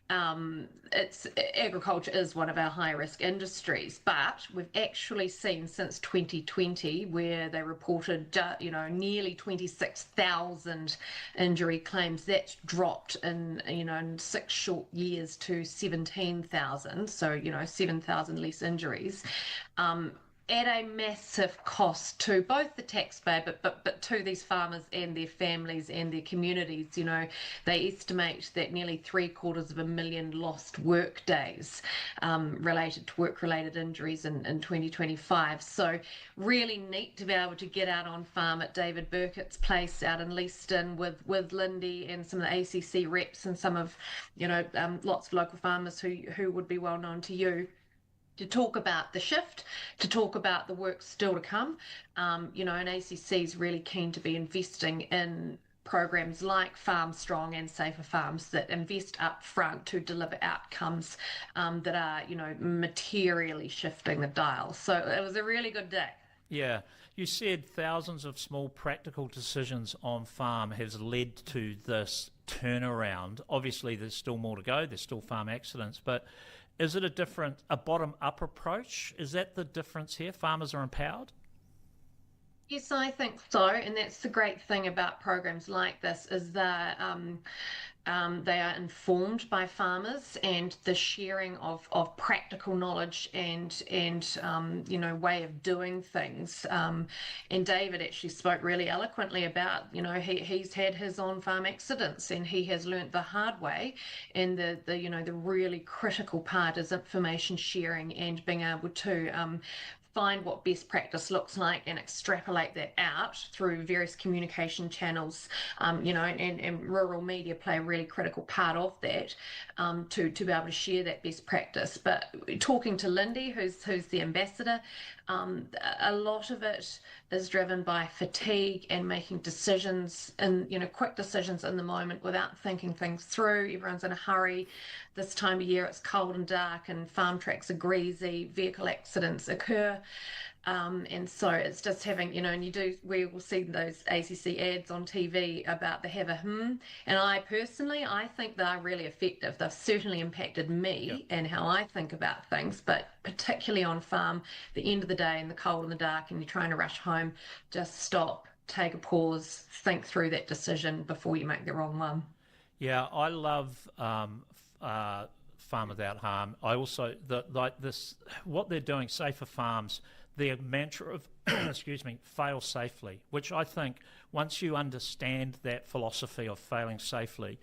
Agriculture is one of our high risk industries, but we've actually seen since 2020 where they reported nearly 26,000 injury claims. That's dropped in 6 short years to 17,000, so 7,000 less injuries. At a massive cost to both the taxpayer, but to these farmers and their families and their communities. They estimate that nearly 750,000 lost work days related to work-related injuries in 2025. So really neat to be able to get out on farm at David Burkett's place out in Leaston with Lindy and some of the ACC reps and some of, lots of local farmers who would be well known to you, to talk about the shift, to talk about the work still to come. And ACC is really keen to be investing in programs like Farm Strong and Safer Farms that invest up front to deliver outcomes that are, materially shifting the dial. So it was a really good day. Yeah. You said thousands of small practical decisions on farm has led to this turnaround. Obviously, there's still more to go. There's still farm accidents, but is it a bottom-up approach? Is that the difference here? Farmers are empowered? Yes, I think so, and that's the great thing about programs like this is that they are informed by farmers, and the sharing of practical knowledge and way of doing things. And David actually spoke really eloquently about he's had his on-farm accidents and he has learnt the hard way. And the really critical part is information sharing and being able to find what best practice looks like and extrapolate that out through various communication channels, and rural media play a really critical part of that, to be able to share that best practice. But talking to Lindy, who's the ambassador, a lot of it is driven by fatigue and making decisions and quick decisions in the moment without thinking things through. Everyone's in a hurry. This time of year it's cold and dark and farm tracks are greasy, vehicle accidents occur. And so it's just having, we will see those ACC ads on TV about the have a and I think they're really effective. They've certainly impacted me and how I think about things, but particularly on farm, the end of the day in the cold and the dark and you're trying to rush home, just stop, take a pause, think through that decision before you make the wrong one. Yeah, I love Farm Without Harm. I also, what they're doing, Safer Farms, their mantra of, fail safely, which I think once you understand that philosophy of failing safely,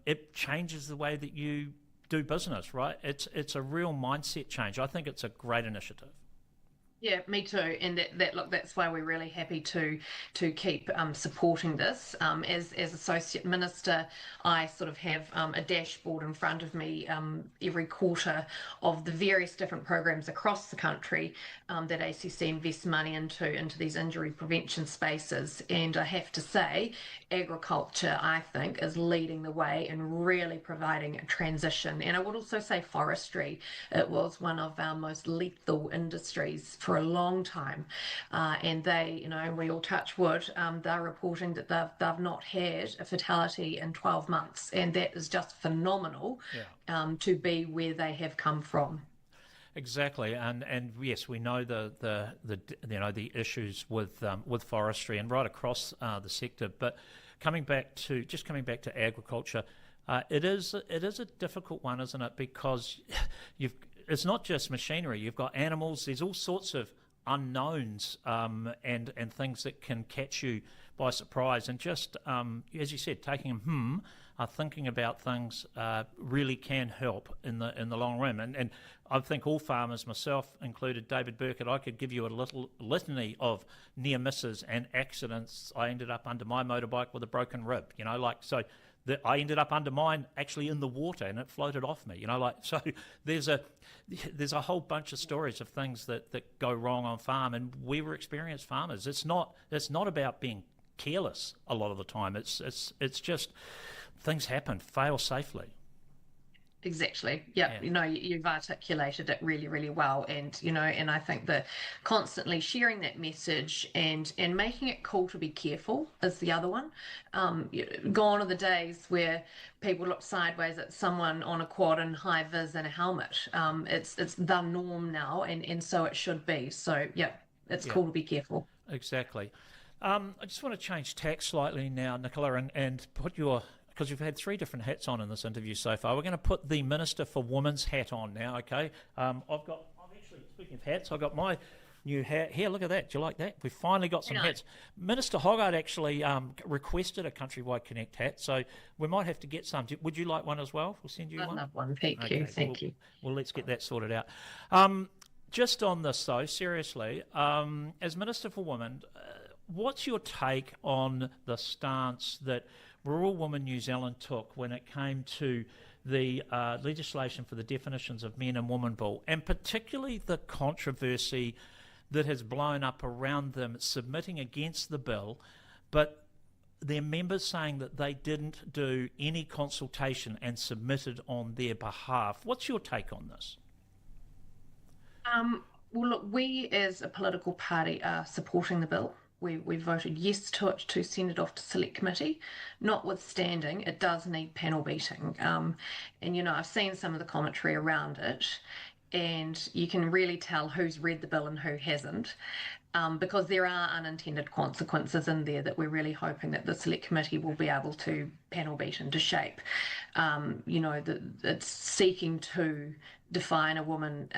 it changes the way that you do business, right? It's a real mindset change. I think it's a great initiative. Yeah, me too. And that's why we're really happy to keep supporting this. As Associate Minister, I sort of have a dashboard in front of me every quarter of the various different programs across the country that ACC invests money into these injury prevention spaces. And I have to say, agriculture, I think, is leading the way and really providing a transition. And I would also say forestry. It was one of our most lethal industries for a long time, and they, we all touch wood, they're reporting that they've not had a fatality in 12 months, and that is just phenomenal to be where they have come from. Exactly, and yes, we know the issues with forestry and right across the sector. But coming back to agriculture, it is a difficult one, isn't it? Because it's not just machinery. You've got animals. There's all sorts of unknowns and things that can catch you by surprise. And just as you said, taking thinking about things really can help in the long run. And I think all farmers, myself included, David Burkett, I could give you a little litany of near misses and accidents. I ended up under my motorbike with a broken rib, I ended up under mine actually in the water and it floated off me, so there's a whole bunch of stories of things that go wrong on farm, and we were experienced farmers. It's not about being careless a lot of the time. It's just things happen. Fail safely. Exactly. Yeah. You've articulated it really, really well. And, and I think that constantly sharing that message and making it cool to be careful is the other one. Gone are the days where people look sideways at someone on a quad and high vis and a helmet. It's the norm now, and so it should be. So, it's cool to be careful. Exactly. I just want to change tack slightly now, Nicola, and put because you've had 3 different hats on in this interview so far. We're going to put the Minister for Women's hat on now, okay? Speaking of hats, I've got my new hat here. Look at that. Do you like that? We've finally got some hats. Minister Hoggart actually requested a CountryWide Connect hat, so we might have to get some. Would you like one as well? We'll send you one. I'd love one. Thank you. Thank you. Well, let's get that sorted out. Just on this, though, seriously, as Minister for Women, what's your take on the stance that Rural Women New Zealand took when it came to the legislation for the definitions of men and woman bill, and particularly the controversy that has blown up around them submitting against the bill, but their members saying that they didn't do any consultation and submitted on their behalf? What's your take on this? Well, look, we as a political party are supporting the bill. We voted yes to it to send it off to Select Committee, notwithstanding it does need panel beating. And, I've seen some of the commentary around it, and you can really tell who's read the bill and who hasn't, because there are unintended consequences in there that we're really hoping that the Select Committee will be able to panel beat into shape. It's seeking to define a woman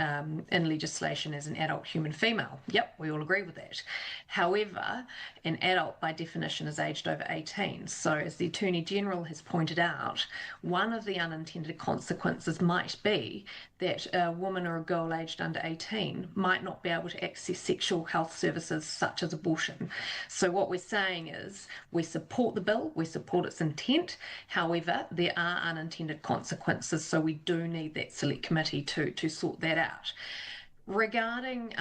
in legislation as an adult human female. Yep, we all agree with that. However, an adult by definition is aged over 18. So as the Attorney General has pointed out, one of the unintended consequences might be that a woman or a girl aged under 18 might not be able to access sexual health services such as abortion. So what we're saying is we support the bill, we support its intent. However, there are unintended consequences, so we do need that Select Committee to sort that out. Regarding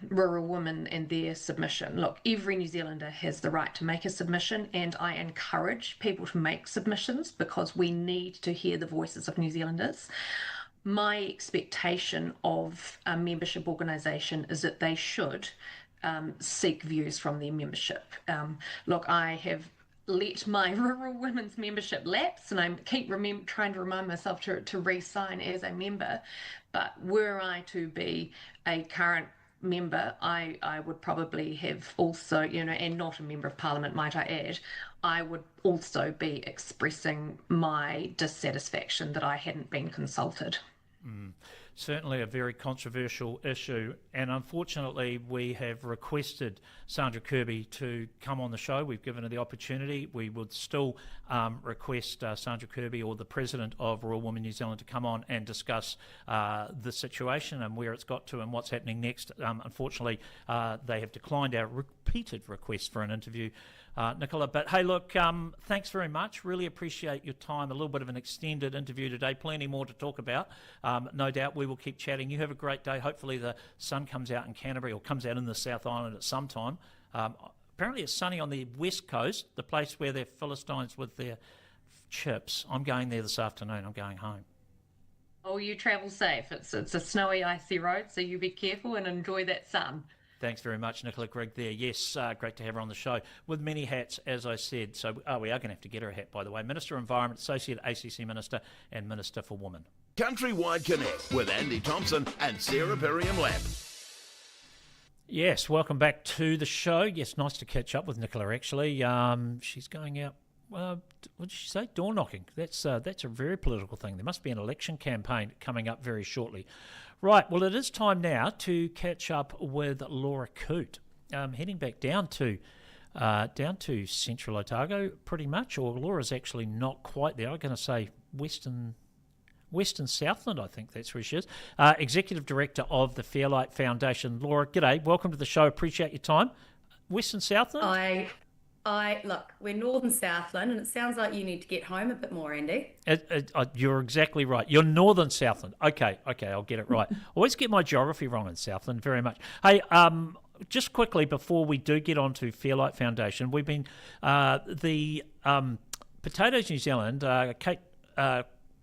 rural women and their submission, look, every New Zealander has the right to make a submission, and I encourage people to make submissions because we need to hear the voices of New Zealanders. My expectation of a membership organisation is that they should seek views from their membership. Look, I have let my rural women's membership lapse, and I keep trying to remind myself to re-sign as a member. But were I to be a current member, I would probably have also, and not a member of Parliament, might I add, I would also be expressing my dissatisfaction that I hadn't been consulted. Certainly a very controversial issue, and unfortunately we have requested Sandra Kirby to come on the show. We've given her the opportunity. We would still request Sandra Kirby or the President of Rural Women New Zealand to come on and discuss the situation and where it's got to and what's happening next. Unfortunately, they have declined our repeated request for an interview, Nicola. But hey, look, thanks very much. Really appreciate your time. A little bit of an extended interview today. Plenty more to talk about. No doubt we will keep chatting. You have a great day. Hopefully the sun comes out in Canterbury or comes out in the South Island at some time. Apparently it's sunny on the west coast, the place where they're Philistines with their chips. I'm going there this afternoon. I'm going home. Oh, you travel safe. It's a snowy, icy road, so you be careful and enjoy that sun. Thanks very much, Nicola Grigg there. Yes, great to have her on the show with many hats, as I said. So we are going to have to get her a hat, by the way. Minister of Environment, Associate ACC Minister and Minister for Women. CountryWide Connect with Andy Thompson and Sarah Perriam-Lapp. Yes, welcome back to the show. Yes, nice to catch up with Nicola, actually. She's going out, what did she say? Door knocking. That's a very political thing. There must be an election campaign coming up very shortly. Right, well, it is time now to catch up with Laura Coote. Heading back down to Central Otago, pretty much, or Laura's actually not quite there. I'm going to say Western Southland, I think that's where she is. Executive Director of the Fairlight Foundation. Laura, g'day. Welcome to the show. Appreciate your time. Western Southland? Look, we're Northern Southland, and it sounds like you need to get home a bit more, Andy. You're exactly right. You're Northern Southland. Okay, I'll get it right. Always get my geography wrong in Southland, very much. Hey, just quickly, before we do get on to Fairlight Foundation, we've been, the Potatoes New Zealand,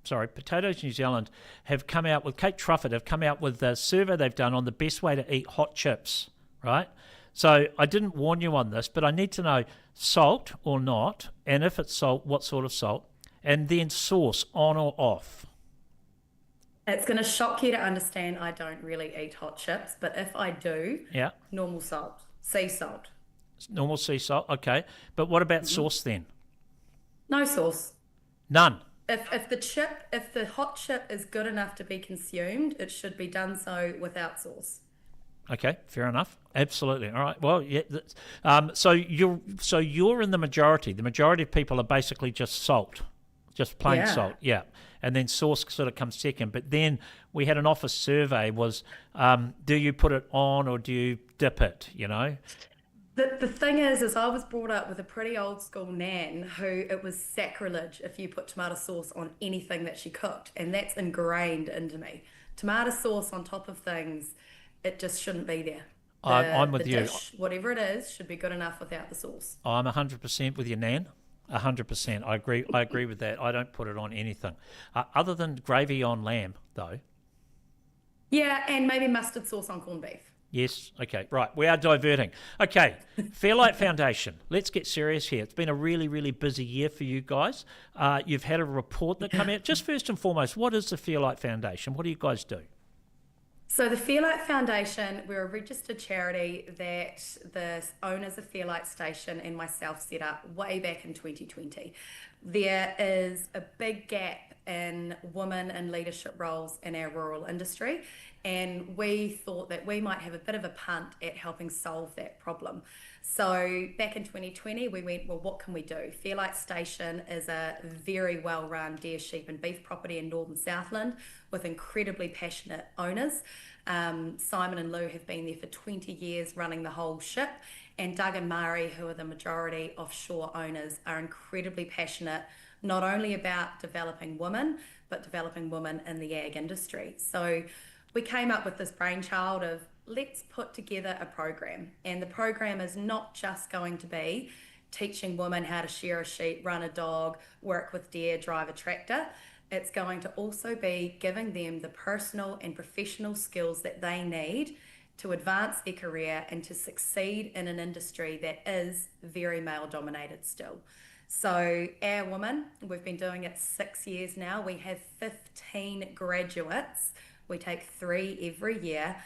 Potatoes New Zealand have come out with, Kate Trufitt have come out with a survey they've done on the best way to eat hot chips, right? So I didn't warn you on this, but I need to know salt or not, and if it's salt, what sort of salt, and then sauce, on or off. It's going to shock you to understand I don't really eat hot chips, but if I do, yeah, normal salt, sea salt. Normal sea salt, okay. But what about sauce then? No sauce. None. If the hot chip is good enough to be consumed, it should be done so without sauce. Okay, fair enough. Absolutely. All right. Well, yeah. So you're in the majority. The majority of people are basically just salt, just plain salt. Yeah. And then sauce sort of comes second. But then we had an office survey. Was do you put it on or do you dip it? You know. The thing is I was brought up with a pretty old school nan who it was sacrilege if you put tomato sauce on anything that she cooked, and that's ingrained into me. Tomato sauce on top of things, it just shouldn't be there. I'm with you. Dish, whatever it is, should be good enough without the sauce. I'm 100% with your nan. 100%. I agree with that. I don't put it on anything, other than gravy on lamb, though. Yeah, and maybe mustard sauce on corned beef. Yes. Okay. Right. We are diverting. Okay. Fairlight Foundation. Let's get serious here. It's been a really, really busy year for you guys. You've had a report that come out. Just first and foremost, what is the Fairlight Foundation? What do you guys do? So the Fairlight Foundation, we're a registered charity that the owners of Fairlight Station and myself set up way back in 2020. There is a big gap in women in leadership roles in our rural industry, and we thought that we might have a bit of a punt at helping solve that problem. So back in 2020, we went, well, what can we do? Fairlight Station is a very well-run deer, sheep and beef property in Northern Southland with incredibly passionate owners. Simon and Lou have been there for 20 years running the whole ship, and Doug and Mari, who are the majority offshore owners, are incredibly passionate not only about developing women, but developing women in the ag industry. So we came up with this brainchild of let's put together a program, and the program is not just going to be teaching women how to shear a sheep, run a dog, work with deer, drive a tractor. It's going to also be giving them the personal and professional skills that they need to advance their career and to succeed in an industry that is very male dominated still. So our women, we've been doing it 6 years now. We have 15 graduates. We take 3 every year.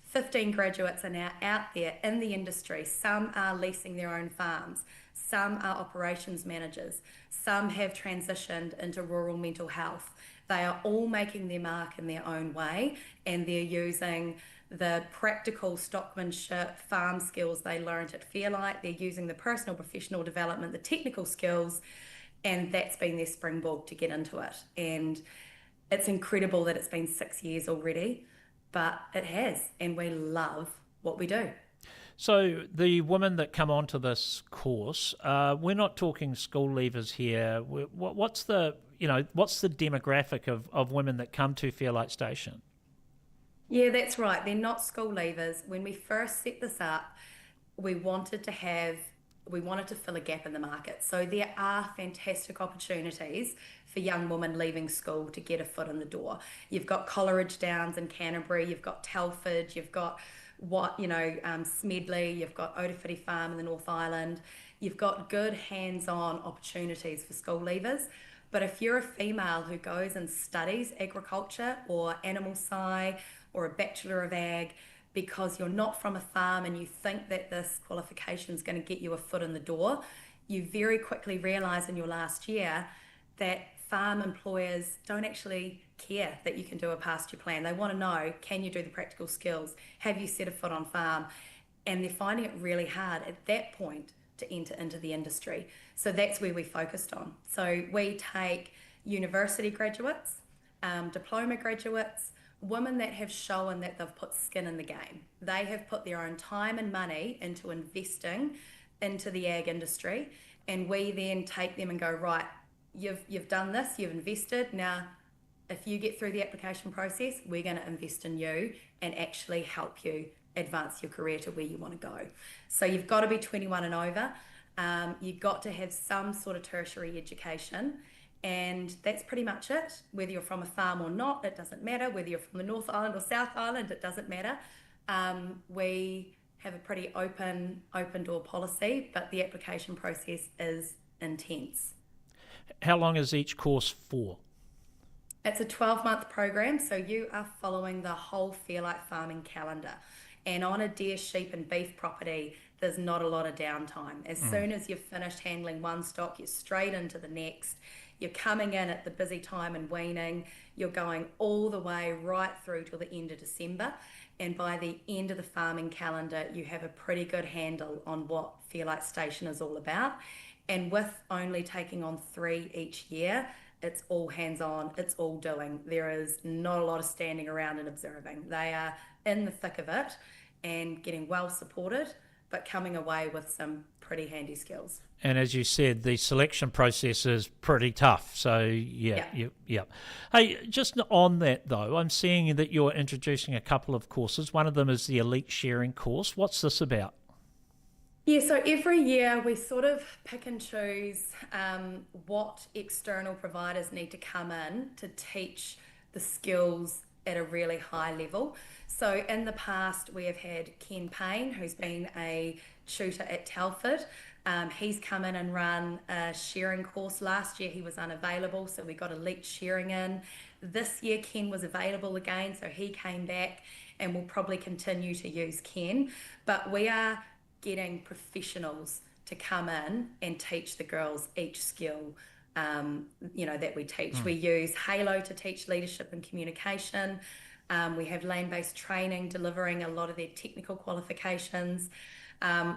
15 graduates are now out there in the industry. Some are leasing their own farms. Some are operations managers. Some have transitioned into rural mental health. They are all making their mark in their own way, and they're using the practical stockmanship, farm skills they learned at Fairlight. They're using the personal, professional development, the technical skills, and that's been their springboard to get into it. And it's incredible that it's been 6 years already, but it has, and we love what we do. So the women that come onto this course, we're not talking school leavers here. What's the demographic of women that come to Fairlight Station? Yeah, that's right. They're not school leavers. When we first set this up, we wanted to fill a gap in the market. So there are fantastic opportunities for young women leaving school to get a foot in the door. You've got Coleridge Downs in Canterbury, you've got Telford, you've got Smedley, you've got Otafiti Farm in the North Island. You've got good hands-on opportunities for school leavers. But if you're a female who goes and studies agriculture or animal sci or a Bachelor of Ag because you're not from a farm and you think that this qualification is going to get you a foot in the door, you very quickly realise in your last year that farm employers don't actually care that you can do a pasture plan. They want to know, can you do the practical skills? Have you set a foot on farm? And they're finding it really hard at that point to enter into the industry. So that's where we focused on. So we take university graduates, diploma graduates, women that have shown that they've put skin in the game. They have put their own time and money into investing into the ag industry, and we then take them and go, right, you've done this, you've invested. Now, if you get through the application process, we're going to invest in you and actually help you advance your career to where you want to go. So you've got to be 21 and over. You've got to have some sort of tertiary education, and that's pretty much it. Whether you're from a farm or not, it doesn't matter. Whether you're from the North Island or South Island, it doesn't matter. We have a pretty open door policy, but the application process is intense. How long is each course for? It's a 12-month program, so you are following the whole Fairlight farming calendar. And on a deer, sheep and beef property, there's not a lot of downtime. As soon as you've finished handling one stock, you're straight into the next. You're coming in at the busy time and weaning. You're going all the way right through till the end of December. And by the end of the farming calendar, you have a pretty good handle on what Fairlight Station is all about. And with only taking on 3 each year, it's all hands-on, it's all doing. There is not a lot of standing around and observing. They are in the thick of it and getting well supported, but coming away with some pretty handy skills. And as you said, the selection process is pretty tough. So, yeah. Hey, just on that, though, I'm seeing that you're introducing a couple of courses. One of them is the Elite Sharing course. What's this about? Yeah, so every year we sort of pick and choose what external providers need to come in to teach the skills at a really high level. So in the past, we have had Ken Payne, who's been a tutor at Telford. He's come in and run a sharing course. Last year he was unavailable, so we got Elite Sharing in. This year Ken was available again, so he came back, and we'll probably continue to use Ken. But we are getting professionals to come in and teach the girls each skill that we teach. We use Halo to teach leadership and communication. We have land-based training delivering a lot of their technical qualifications.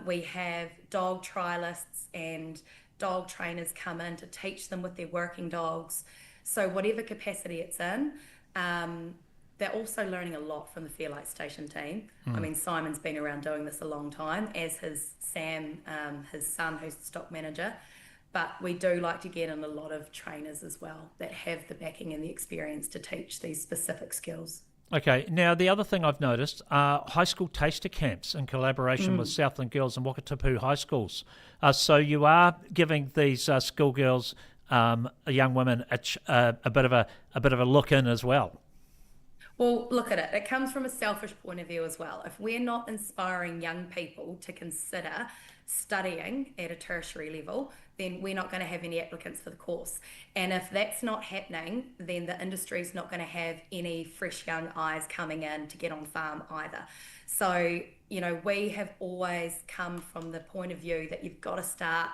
We have dog trialists and dog trainers come in to teach them with their working dogs. So whatever capacity it's in, they're also learning a lot from the Fairlight Station team. I mean, Simon's been around doing this a long time, as has Sam, his son, who's the stock manager. But we do like to get in a lot of trainers as well that have the backing and the experience to teach these specific skills. Okay, now the other thing I've noticed are high school taster camps in collaboration with Southland Girls and Wakatipu High Schools. So you are giving these schoolgirls, young women, a bit of a look in as well. Well, look at it. It comes from a selfish point of view as well. If we're not inspiring young people to consider studying at a tertiary level, then we're not going to have any applicants for the course. And if that's not happening, then the industry's not going to have any fresh young eyes coming in to get on farm either. So, we have always come from the point of view that you've got to start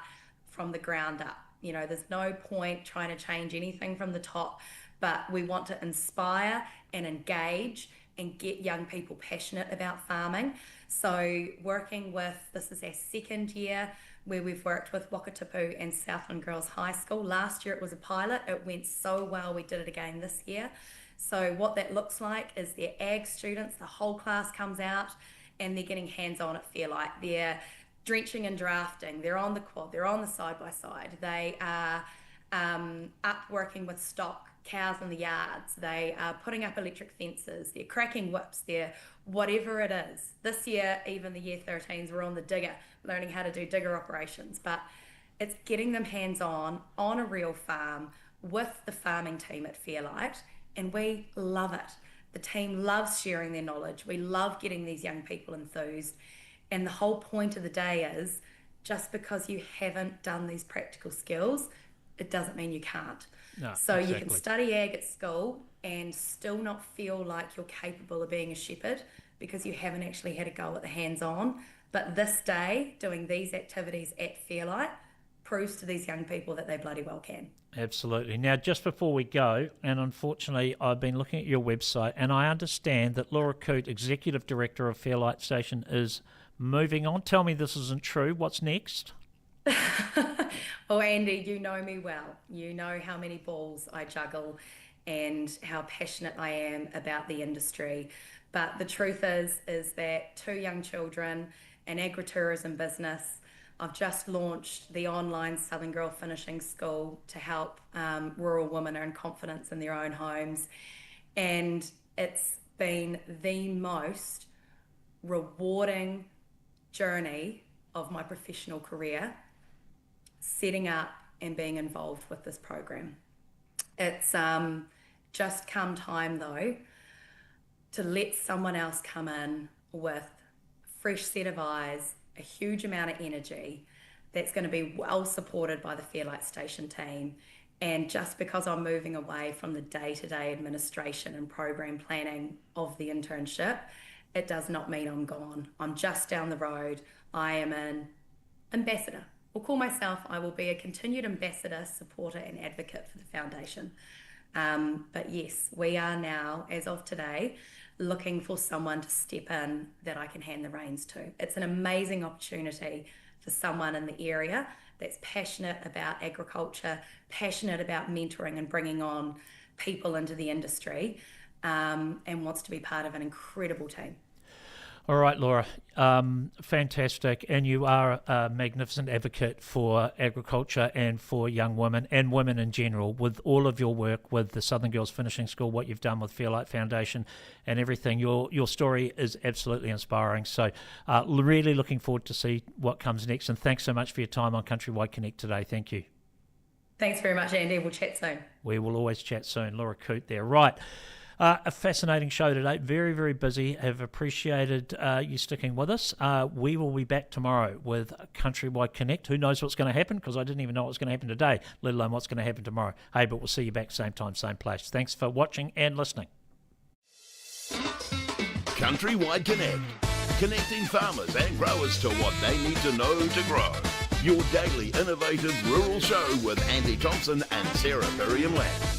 from the ground up. There's no point trying to change anything from the top, but we want to inspire and engage and get young people passionate about farming. So this is our second year where we've worked with Wakatipu and Southland Girls High School. Last year it was a pilot. It went so well, we did it again this year. So what that looks like is their ag students, the whole class comes out and they're getting hands-on at Fairlight. They're drenching and drafting. They're on the quad. They're on the side-by-side. They are up working with stock, cows in the yards. They are putting up electric fences. They're cracking whips. They're whatever it is. This year, even the year 13s were on the digger, learning how to do digger operations. But it's getting them hands-on on a real farm with the farming team at Fairlight, and we love it. The team loves sharing their knowledge. We love getting these young people enthused. And the whole point of the day is, just because you haven't done these practical skills it doesn't mean you can't. No, so you can exactly. study ag at school and still not feel like you're capable of being a shepherd because you haven't actually had a go at the hands-on. But this day, doing these activities at Fairlight proves to these young people that they bloody well can. Absolutely. Now, just before we go, and unfortunately I've been looking at your website, and I understand that Laura Coote, Executive Director of Fairlight Station, is moving on. Tell me this isn't true. What's next? Well, Andy, you know me well. You know how many balls I juggle and how passionate I am about the industry. But the truth is that 2 young children, an agritourism business, I've just launched the online Southern Girl Finishing School to help rural women earn confidence in their own homes. And it's been the most rewarding journey of my professional career, setting up and being involved with this program. It's just come time though to let someone else come in with a fresh set of eyes, a huge amount of energy that's going to be well supported by the Fairlight Station team. And just because I'm moving away from the day-to-day administration and program planning of the internship, it does not mean I'm gone. I'm just down the road. I am an ambassador. I'll call myself, I will be a continued ambassador, supporter and advocate for the foundation. But yes, we are now, as of today, looking for someone to step in that I can hand the reins to. It's an amazing opportunity for someone in the area that's passionate about agriculture, passionate about mentoring and bringing on people into the industry, and wants to be part of an incredible team. All right, Laura, fantastic. And you are a magnificent advocate for agriculture and for young women and women in general with all of your work with the Southern Girls Finishing School, what you've done with Fairlight Foundation and everything. Your story is absolutely inspiring. So really looking forward to see what comes next. And thanks so much for your time on CountryWide Connect today. Thank you. Thanks very much, Andy. We'll chat soon. We will always chat soon. Laura Coote there. Right. A fascinating show today. Very, very busy. Have appreciated you sticking with us. We will be back tomorrow with CountryWide Connect. Who knows what's going to happen? Because I didn't even know what was going to happen today, let alone what's going to happen tomorrow. Hey, but we'll see you back same time, same place. Thanks for watching and listening. CountryWide Connect. Connecting farmers and growers to what they need to know to grow. Your daily innovative rural show with Andy Thompson and Sarah Perriam-Lamb.